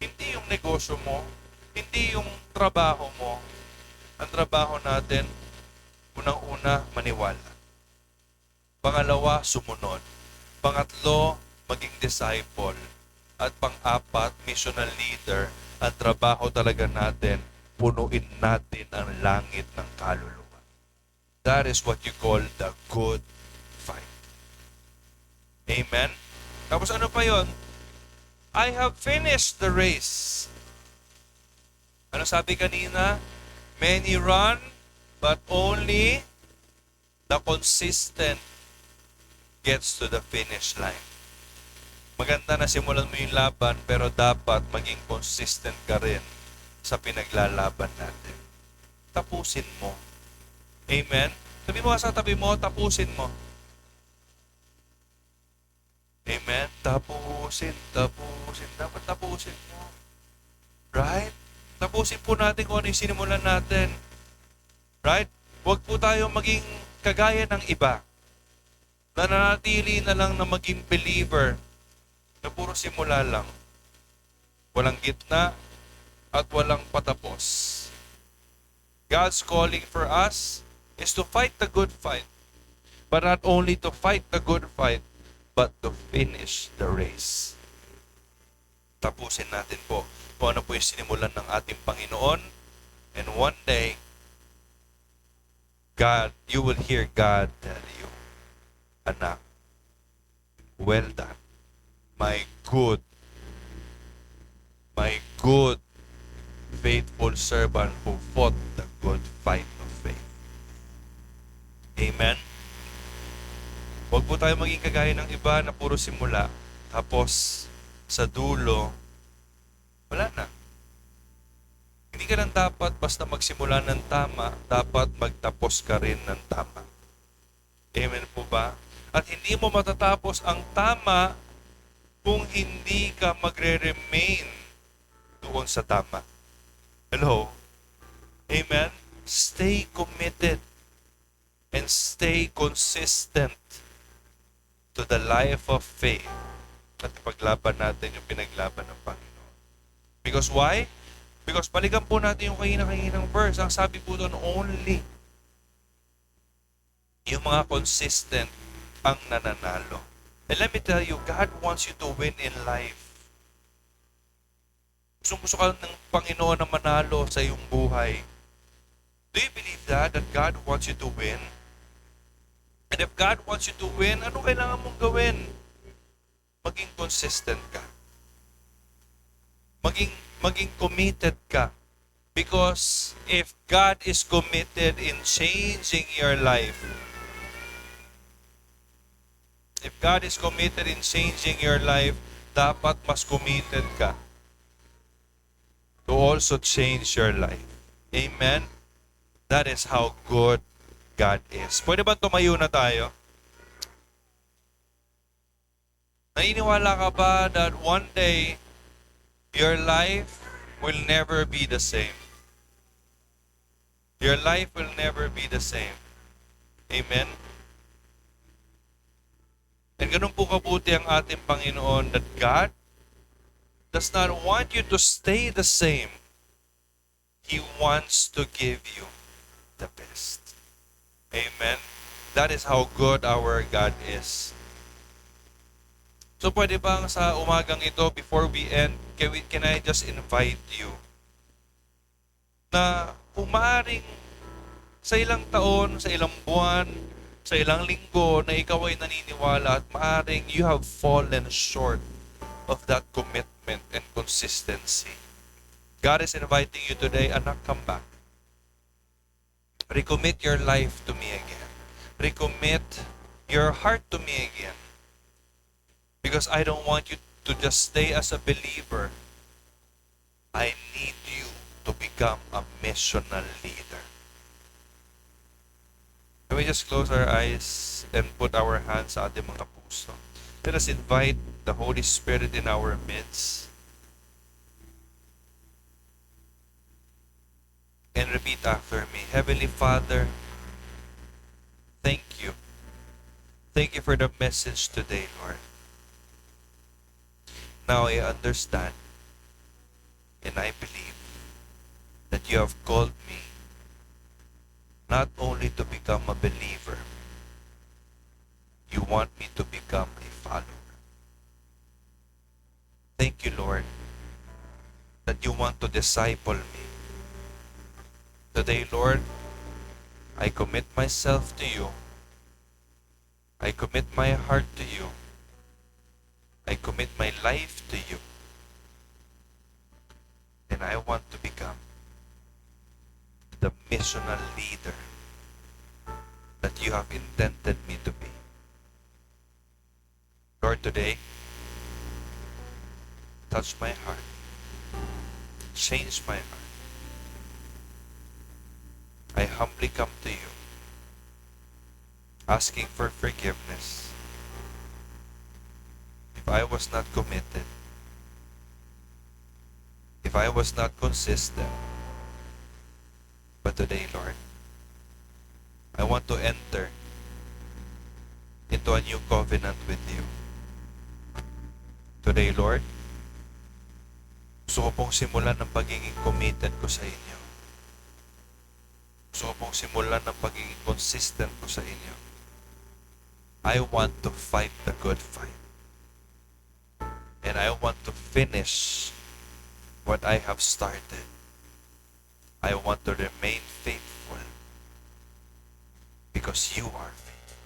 hindi yung negosyo mo, hindi yung trabaho mo. Ang trabaho natin, unang-una, maniwala. Pangalawa, sumunod. Pangatlo, maging disciple. At pang-apat, missional leader. Ang trabaho talaga natin, punuin natin ang langit ng kaluluwa. That is what you call the good fight. Amen? Tapos ano pa yon? I have finished the race. Ano sabi kanina? Many run, but only the consistent gets to the finish line. Maganda na simulan mo yung laban, pero dapat maging consistent ka rin sa pinaglalaban natin. Tapusin mo. Amen? Sabi mo sa tabi mo, tapusin mo. Amen? Tapusin. Dapat tapusin mo. Right? Tapusin po natin kung ano yung sinimulan natin. Right? Huwag po tayo maging kagaya ng iba. Nananatili na lang na maging believer na puro simula lang. Walang gitna at walang patapos. God's calling for us is to fight the good fight. But not only to fight the good fight, but to finish the race. Tapusin natin po kung ano po yung sinimulan ng ating Panginoon. And one day, you will hear God tell you, anak, well done, my good, faithful servant who fought the good fight of faith. Amen? Huwag po tayo maging kagaya ng iba na puro simula, tapos sa dulo, wala na. Hindi ka lang dapat basta magsimula ng tama, dapat magtapos ka rin ng tama. Amen po ba? At hindi mo matatapos ang tama kung hindi ka magre-remain doon sa tama. Hello? Amen? Stay committed and stay consistent to the life of faith at ipaglaban natin yung pinaglaban ng Panginoon. Because why? Because balikan po natin yung kahinang verse. Ang sabi po doon, only yung mga consistent ang nananalo. And let me tell you, God wants you to win in life. Gusto ka ng Panginoon na manalo sa iyong buhay. Do you believe that God wants you to win? And if God wants you to win, ano kailangan mong gawin? Maging consistent ka. Maging committed ka. Because if God is committed in changing your life, dapat mas committed ka to also change your life. Amen? That is how good God is. Pwede ba tumayo na tayo? Naniniwala ka ba that one day, your life will never be the same? Your life will never be the same. Amen? And ganun po kabuti ang ating Panginoon that God does not want you to stay the same. He wants to give you the best. Amen? That is how good our God is. So pwede bang sa umagang ito, before we end, can I just invite you na kung maaaring sa ilang taon, sa ilang buwan, sa ilang linggo na ikaw ay naniniwala at maaaring you have fallen short of that commitment and consistency. God is inviting you today, anak, come back. Recommit your life to me again. Recommit your heart to me again. Because I don't want you to just stay as a believer. I need you to become a missional leader. Can we just close our eyes and put our hands sa ating mga puso? Let us invite the Holy Spirit in our midst. And repeat after me. Heavenly Father, thank you. Thank you for the message today, Lord. Now I understand and I believe that you have called me not only to become a believer, you want me to become a follower. Thank you, Lord, that you want to disciple me. Today, Lord, I commit myself to you. I commit my heart to you. I commit my life to you. And I want to become the missional leader that you have intended me to be. Lord, today, touch my heart. Change my heart. I humbly come to you asking for forgiveness if I was not committed, if I was not consistent. But today, Lord, I want to enter into a new covenant with you. Today, Lord, gusto ko pong simulan ng pagiging committed ko sa inyo. Gusto ko pong simulan ng pagiging consistent ko sa inyo. I want to fight the good fight. And I want to finish what I have started. I want to remain faithful because you are faithful.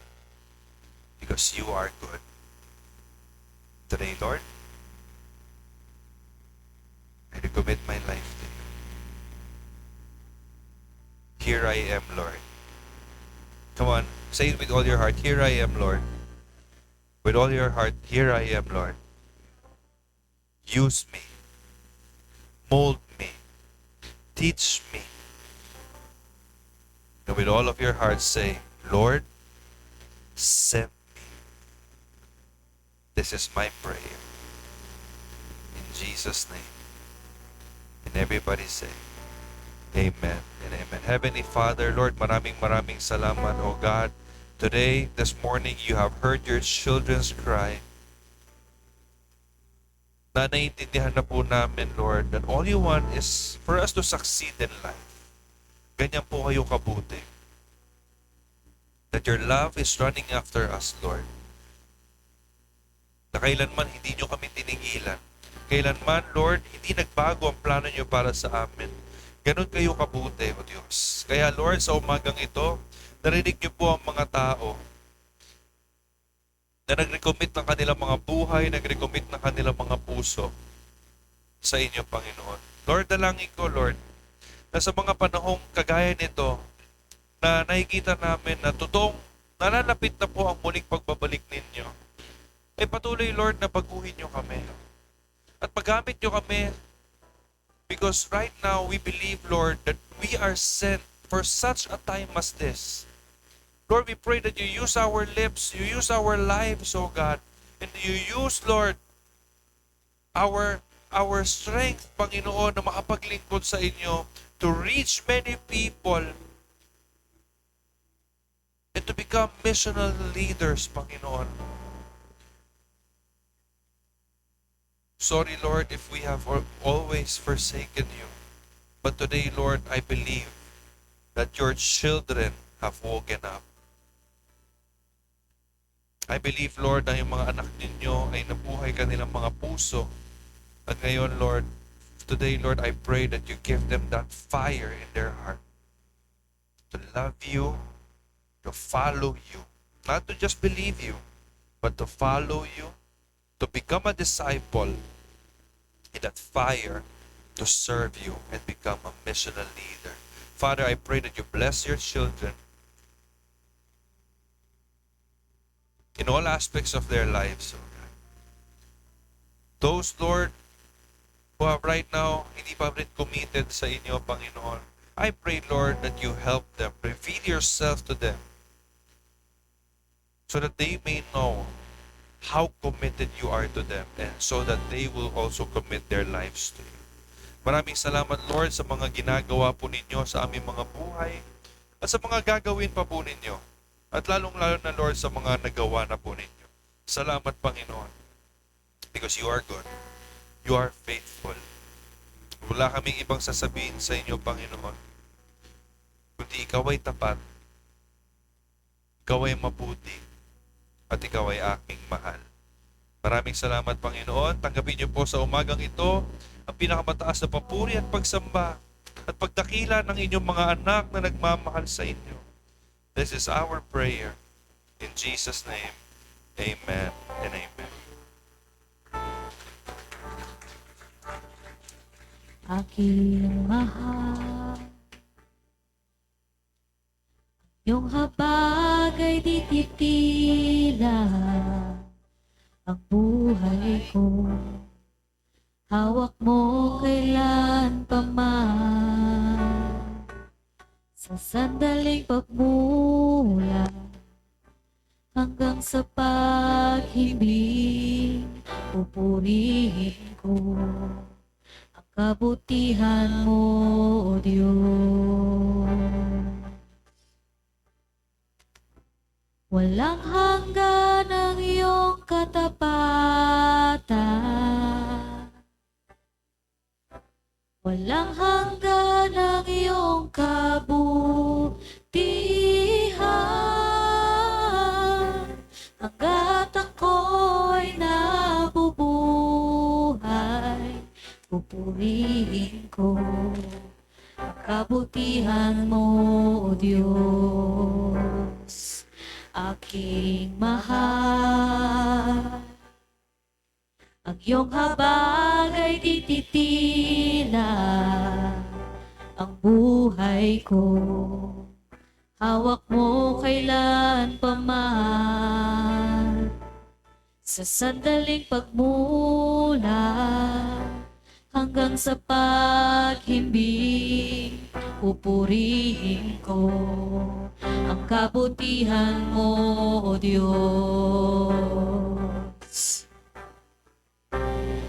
Because you are good. Today, Lord, I recommit my life to you. Here I am, Lord. Come on, say it with all your heart. Here I am, Lord. With all your heart, here I am, Lord. Use me. Mold me. Teach me. And with all of your heart, say, Lord, send me. This is my prayer. In Jesus' name. And everybody say, Amen and amen. Heavenly Father, Lord, maraming salamat, O God. Today, this morning, you have heard your children's cry. Na naiintindihan na po namin, Lord, that all you want is for us to succeed in life. Ganyan po kayo kabuti. That your love is running after us, Lord. Na kailanman hindi nyo kami tinigilan. Kailanman, Lord, hindi nagbago ang plano nyo para sa amin. Ganon kayo kabuti, O Diyos. Kaya, Lord, sa umagang ito, narinig nyo po ang mga tao na nag-recommit ng kanilang mga buhay, nag-recommit ng kanilang mga puso sa inyo, Panginoon. Lord, dalangin ko, Lord, na sa mga panahong kagaya nito, na nakikita namin na totoong nalalapit na po ang muling pagbabalik ninyo, ay patuloy, Lord, na baguhin nyo kami. At paggamit nyo kami, because right now, we believe, Lord, that we are sent for such a time as this. Lord, we pray that you use our lips, you use our lives, oh God, and you use, Lord, our strength, Panginoon, na makapaglingkod sa inyo to reach many people and to become missional leaders, Panginoon. Sorry, Lord, if we have always forsaken you. But today, Lord, I believe that your children have woken up. I believe, Lord, na yung mga anak ninyo ay nabuhay kanilang mga puso. At ngayon, Lord, today, Lord, I pray that you give them that fire in their heart to love you, to follow you, not to just believe you, but to follow you, to become a disciple, in that fire to serve you and become a missional leader. Father, I pray that you bless your children in all aspects of their lives, oh God. Those, Lord, who have right now hindi pa rin committed sa inyo, Panginoon, I pray, Lord, that you help them, reveal yourself to them, so that they may know how committed you are to them, and so that they will also commit their lives to you. Maraming salamat, Lord, sa mga ginagawa po ninyo sa aming mga buhay at sa mga gagawin pa po ninyo. At lalong-lalo na, Lord, sa mga nagawa na po ninyo. Salamat, Panginoon, because you are good. You are faithful. Wala kaming ibang sasabihin sa inyo, Panginoon, kundi ikaw ay tapat, ikaw ay mabuti, at ikaw ay aking mahal. Maraming salamat, Panginoon. Tanggapin niyo po sa umagang ito ang pinakamataas na papuri at pagsamba at pagdakila ng inyong mga anak na nagmamahal sa inyo. This is our prayer. In Jesus' name, amen and amen. Aking mahal, yung habag ay di titila ang buhay ko. Hawak mo kailan pa man, sa sandaling pagmula hanggang sa paghimbing, pupurihin ko ang kabutihan mo, O Diyos. Walang hanggan ang iyong katapatan, walang hanggan ang iyong kabutihan. Hanggat ako'y nabubuhay, pupurihin ko ang kabutihan mo, O Diyos. Aking mahal, ang iyong habag ay dititila ang buhay ko. Hawak mo kailan pa man, sa sandaling pagmula hanggang sa paghimbing, pupurihin ko ang kabutihan mo, O Diyos.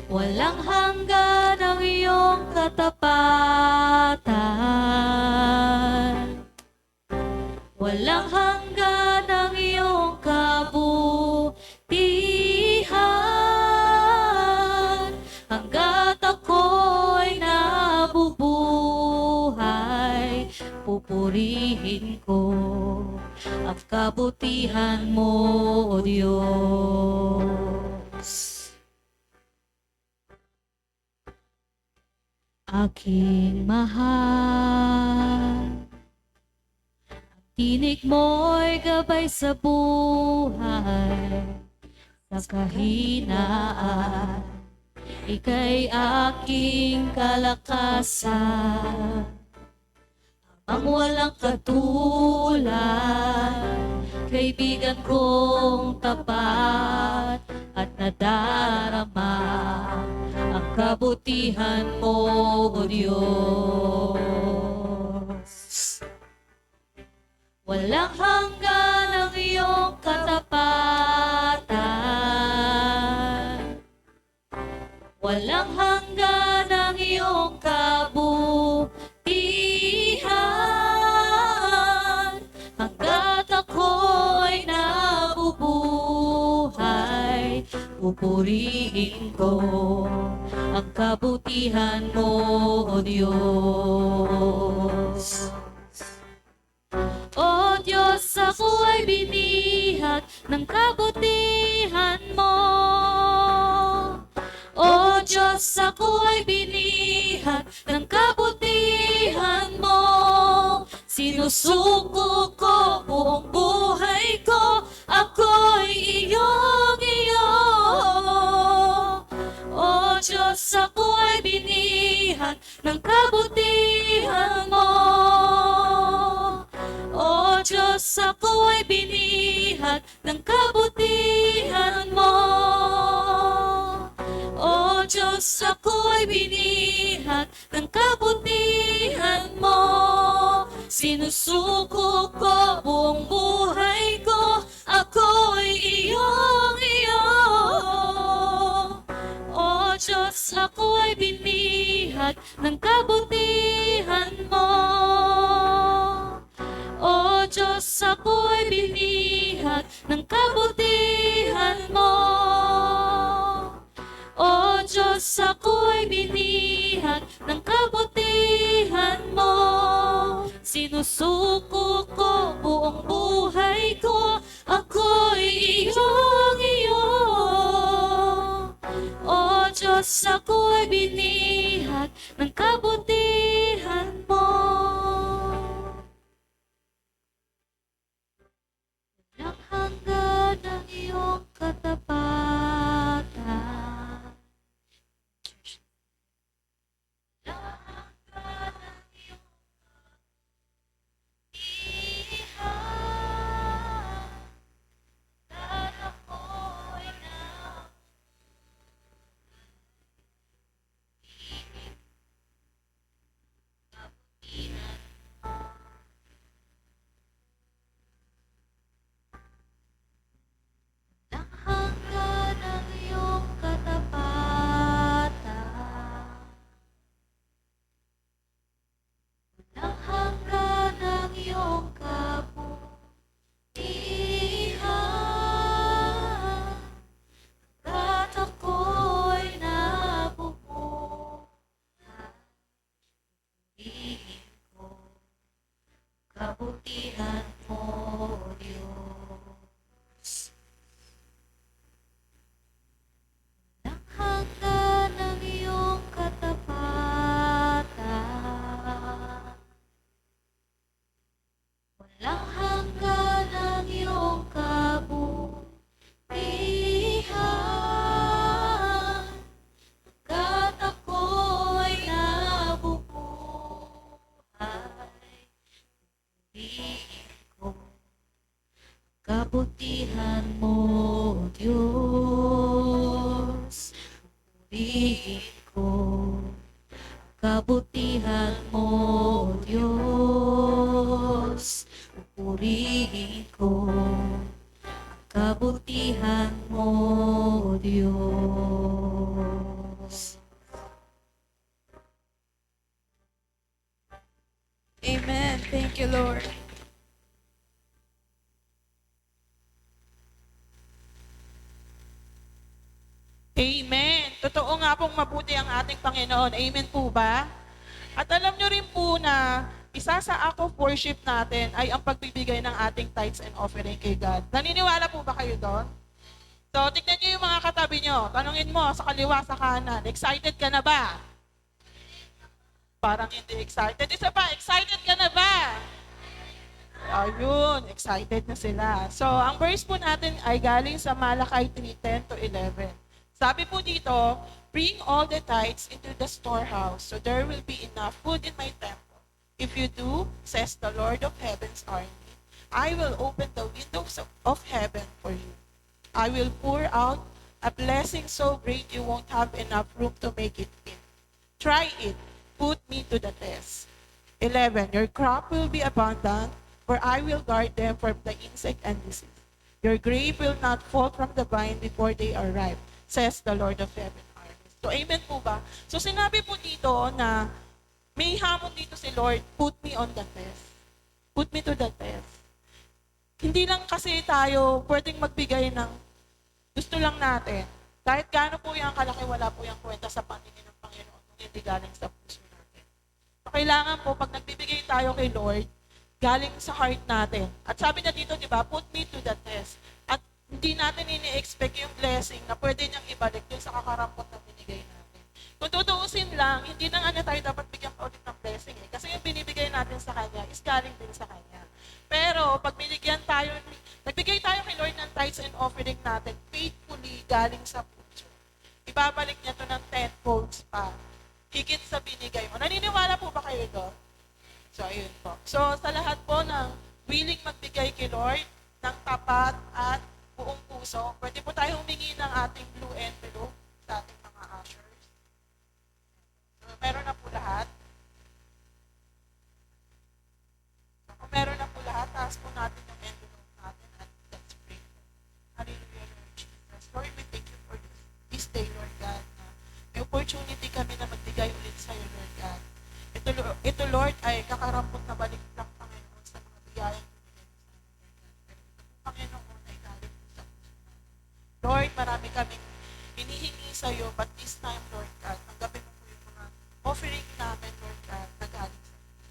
Walang hanggan ang iyong katapatan, walang hanggan ang iyong kabutihan. Hanggat ako'y nabubuhay, pupurihin ko ang kabutihan mo, O Diyos. Aking mahal, ang tinig mo'y gabay sa buhay, sa kahinaan, ika'y aking kalakasan. Ang walang katulad, kaibigan kong tapat at nadarama ang kabutihan mo, O Diyos. Walang hanggan ang iyong katapatan, walang hanggan ang iyong kabutihan. Hanggat ako'y nabubuhay, pupurihin ko ang kabutihan mo, O Diyos. O Diyos, ako ay binihag ng kabutihan mo. O Diyos, ako ay binihag ng kabutihan mo. Sinusuko ko buong buhay ko, ako'y iyong-iyo. O Diyos, ako ay binihag ng kabutihan mo. O Diyos, ako ay binihag ng kabutihan mo. O Diyos, ako ay binihag ng kabutihan mo. Sinusuko ko buong buhay ko, ako'y iyong-iyo. O Diyos, ako ay binihag ng kabutihan mo. O Diyos, ako ay binihag ng kabutihan mo. O Diyos, ako ay binihag ng kabutihan mo. Sinusuko ko buong buhay ko, ako'y iyong-iyo. O Diyos, ako ay binihag ng kabutihan mo. Walang hanggan ang iyong katapatan, walang hanggan ang iyong kabutihan. Hanggat ako'y purihin ko kabutihan mo, Diyos. Purihin ko kabutihan mo, Diyos. Amen. Thank you, Lord. Amen. Totoo nga pong mabuti ang ating Panginoon. Amen po ba? At alam nyo rin po na isa sa act of worship natin ay ang pagbibigay ng ating tithes and offering kay God. Naniniwala po ba kayo doon? So, tignan nyo yung mga katabi nyo. Tanungin mo sa kaliwa, sa kanan. Excited ka na ba? Parang hindi excited. Isa pa, excited ka na ba? Ayun, excited na sila. So, ang verse po natin ay galing sa Malakay 3:10-11. Sabi po dito, bring all the tithes into the storehouse, so there will be enough food in my temple. If you do, says the Lord of heaven's army, I will open the windows of heaven for you. I will pour out a blessing so great you won't have enough room to make it in. Try it. Put me to the test. 11. Your crop will be abundant, for I will guard them from the insect and disease. Your grape will not fall from the vine before they are ripe, says the Lord of heaven armies. So, amen po ba? So, sinabi po dito na may hamon dito si Lord, put me on the test. Put me to the test. Hindi lang kasi tayo pwedeng magbigay ng gusto lang natin. Kahit gaano po yung kalaki, wala po yung kwenta sa paningin ng Panginoon kung hindi galing sa puso natin. So, kailangan po, pag nagbibigay tayo kay Lord, galing sa heart natin. At sabi na dito, di ba, put me to the test. At hindi natin ini-expect yung blessing na pwede niyang ibalik dun sa kakarampot na binigay natin. Kung tutuusin lang, hindi na nga na tayo dapat bigyan ka ulit ng blessing eh. Kasi yung binibigay natin sa Kanya is galing din sa Kanya. Pero pag nagbigay tayo kay Lord ng tithes and offering natin, faithfully galing sa puso, ibabalik niya to ng 10 folds pa. Higit sa binigay mo. Naniniwala po ba kayo doon? So, ayun po. So, sa lahat po ng willing magbigay kay Lord ng tapat at buong puso, pwede po tayo humingi ng ating blue envelope sa ating mga ushers. So, meron na po lahat. So, kung meron na po lahat, taas po natin yung envelope natin at let's pray. Hallelujah, Lord Jesus. Lord, we thank you for this day, Lord God, na may opportunity kami na magbigay ulit sa iyo, Lord God. Ito, Lord, ay kakarampot na balik lang, Panginoon, sa mga biyayang Panginoon ay galing po sa puso namin. Lord, marami kaming hinihingi sa iyo, but this time, Lord God, tanggapin mo po yung mga offering namin, Lord God, na galing sa puso.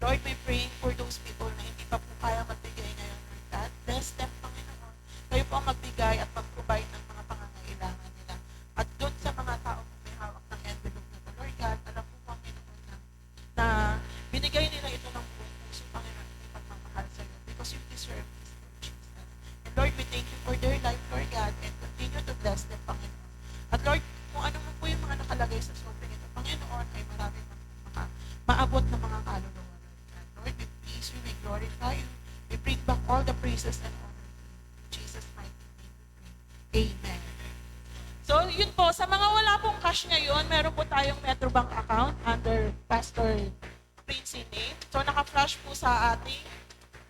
Lord, we praying for those people na hindi pa po kaya magbigay ngayon, Lord God. Bless them, Panginoon. Kayo po ang magbigay at mag-provide ng mga pangangailangan nila. At doon sa mga tao kung may hawak ng envelope na to, Lord God, alam po, Panginoon, na binigay nila ito ng buong puso, Panginoon, may pagmamahal sa iyo because you deserve this, Lord Jesus. And Lord, we thank you for their life, Lord God, and continue to bless them, Panginoon. At Lord, kung ano man po yung mga nakalagay sa sobrang ito, Panginoon, ay marami maabot na mga kaluluwa, Lord God. Lord, we praise you, we glorify you, we bring back all the praises and honor to you. In Jesus' mighty name we pray. Amen. So, yun po, sa mga wala pong cash ngayon, meron po tayong Metrobank account under Pastor Prince's name. So, naka-flash po sa ating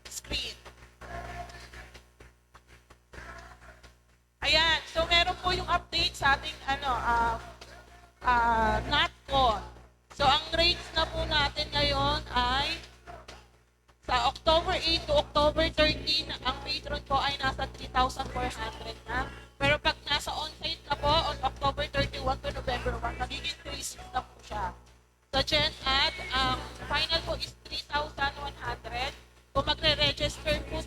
screen. Ayan, so meron po yung update sa ating NatCon. So, ang rates na po natin ngayon ay sa October 8 to October 13, ang patron po ay nasa 3,400 na. Pero pag nasa on-site na po, on October 31 to November 1, magiging 3,600 na po siya. Sa Gen Ad, ang final po is 3,100. Kung magre-register po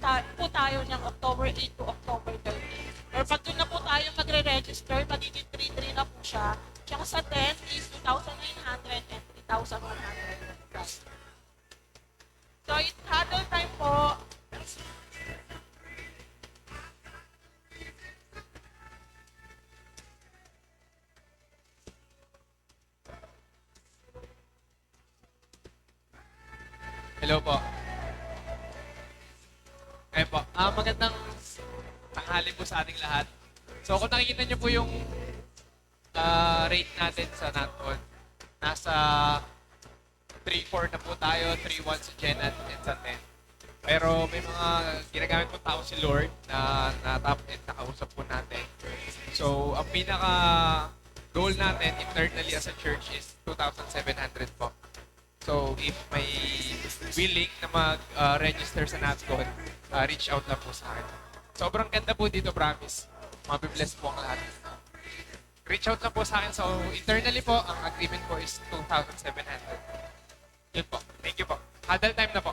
tayo ng October 8 to October 13. Or pag doon na po tayo magre-register, magiging 3,300 na po siya. Tsaka sa 10 is 2,900 and 3,100. So, it's huddle time po. Hello po. Ayun po. Magandang tanghali po sa ating lahat. So kung nakikita niyo po yung rate natin sa NatCon, nasa 3-4 na po tayo, 3-1 si Jen at sa 10. Pero may mga ginagamit po tao si Lord na top and nakausap po natin. So, ang pinaka goal natin internally as a church is 2,700 po. So, if may willing na mag-register sa NatCon, reach out lang po sa akin. Sobrang ganda po dito, promise. Mabibless po ang lahat. Reach out lang po sa akin. So, internally po, ang agreement po is 2,700. Yun po. Thank you po. Huddle time na po.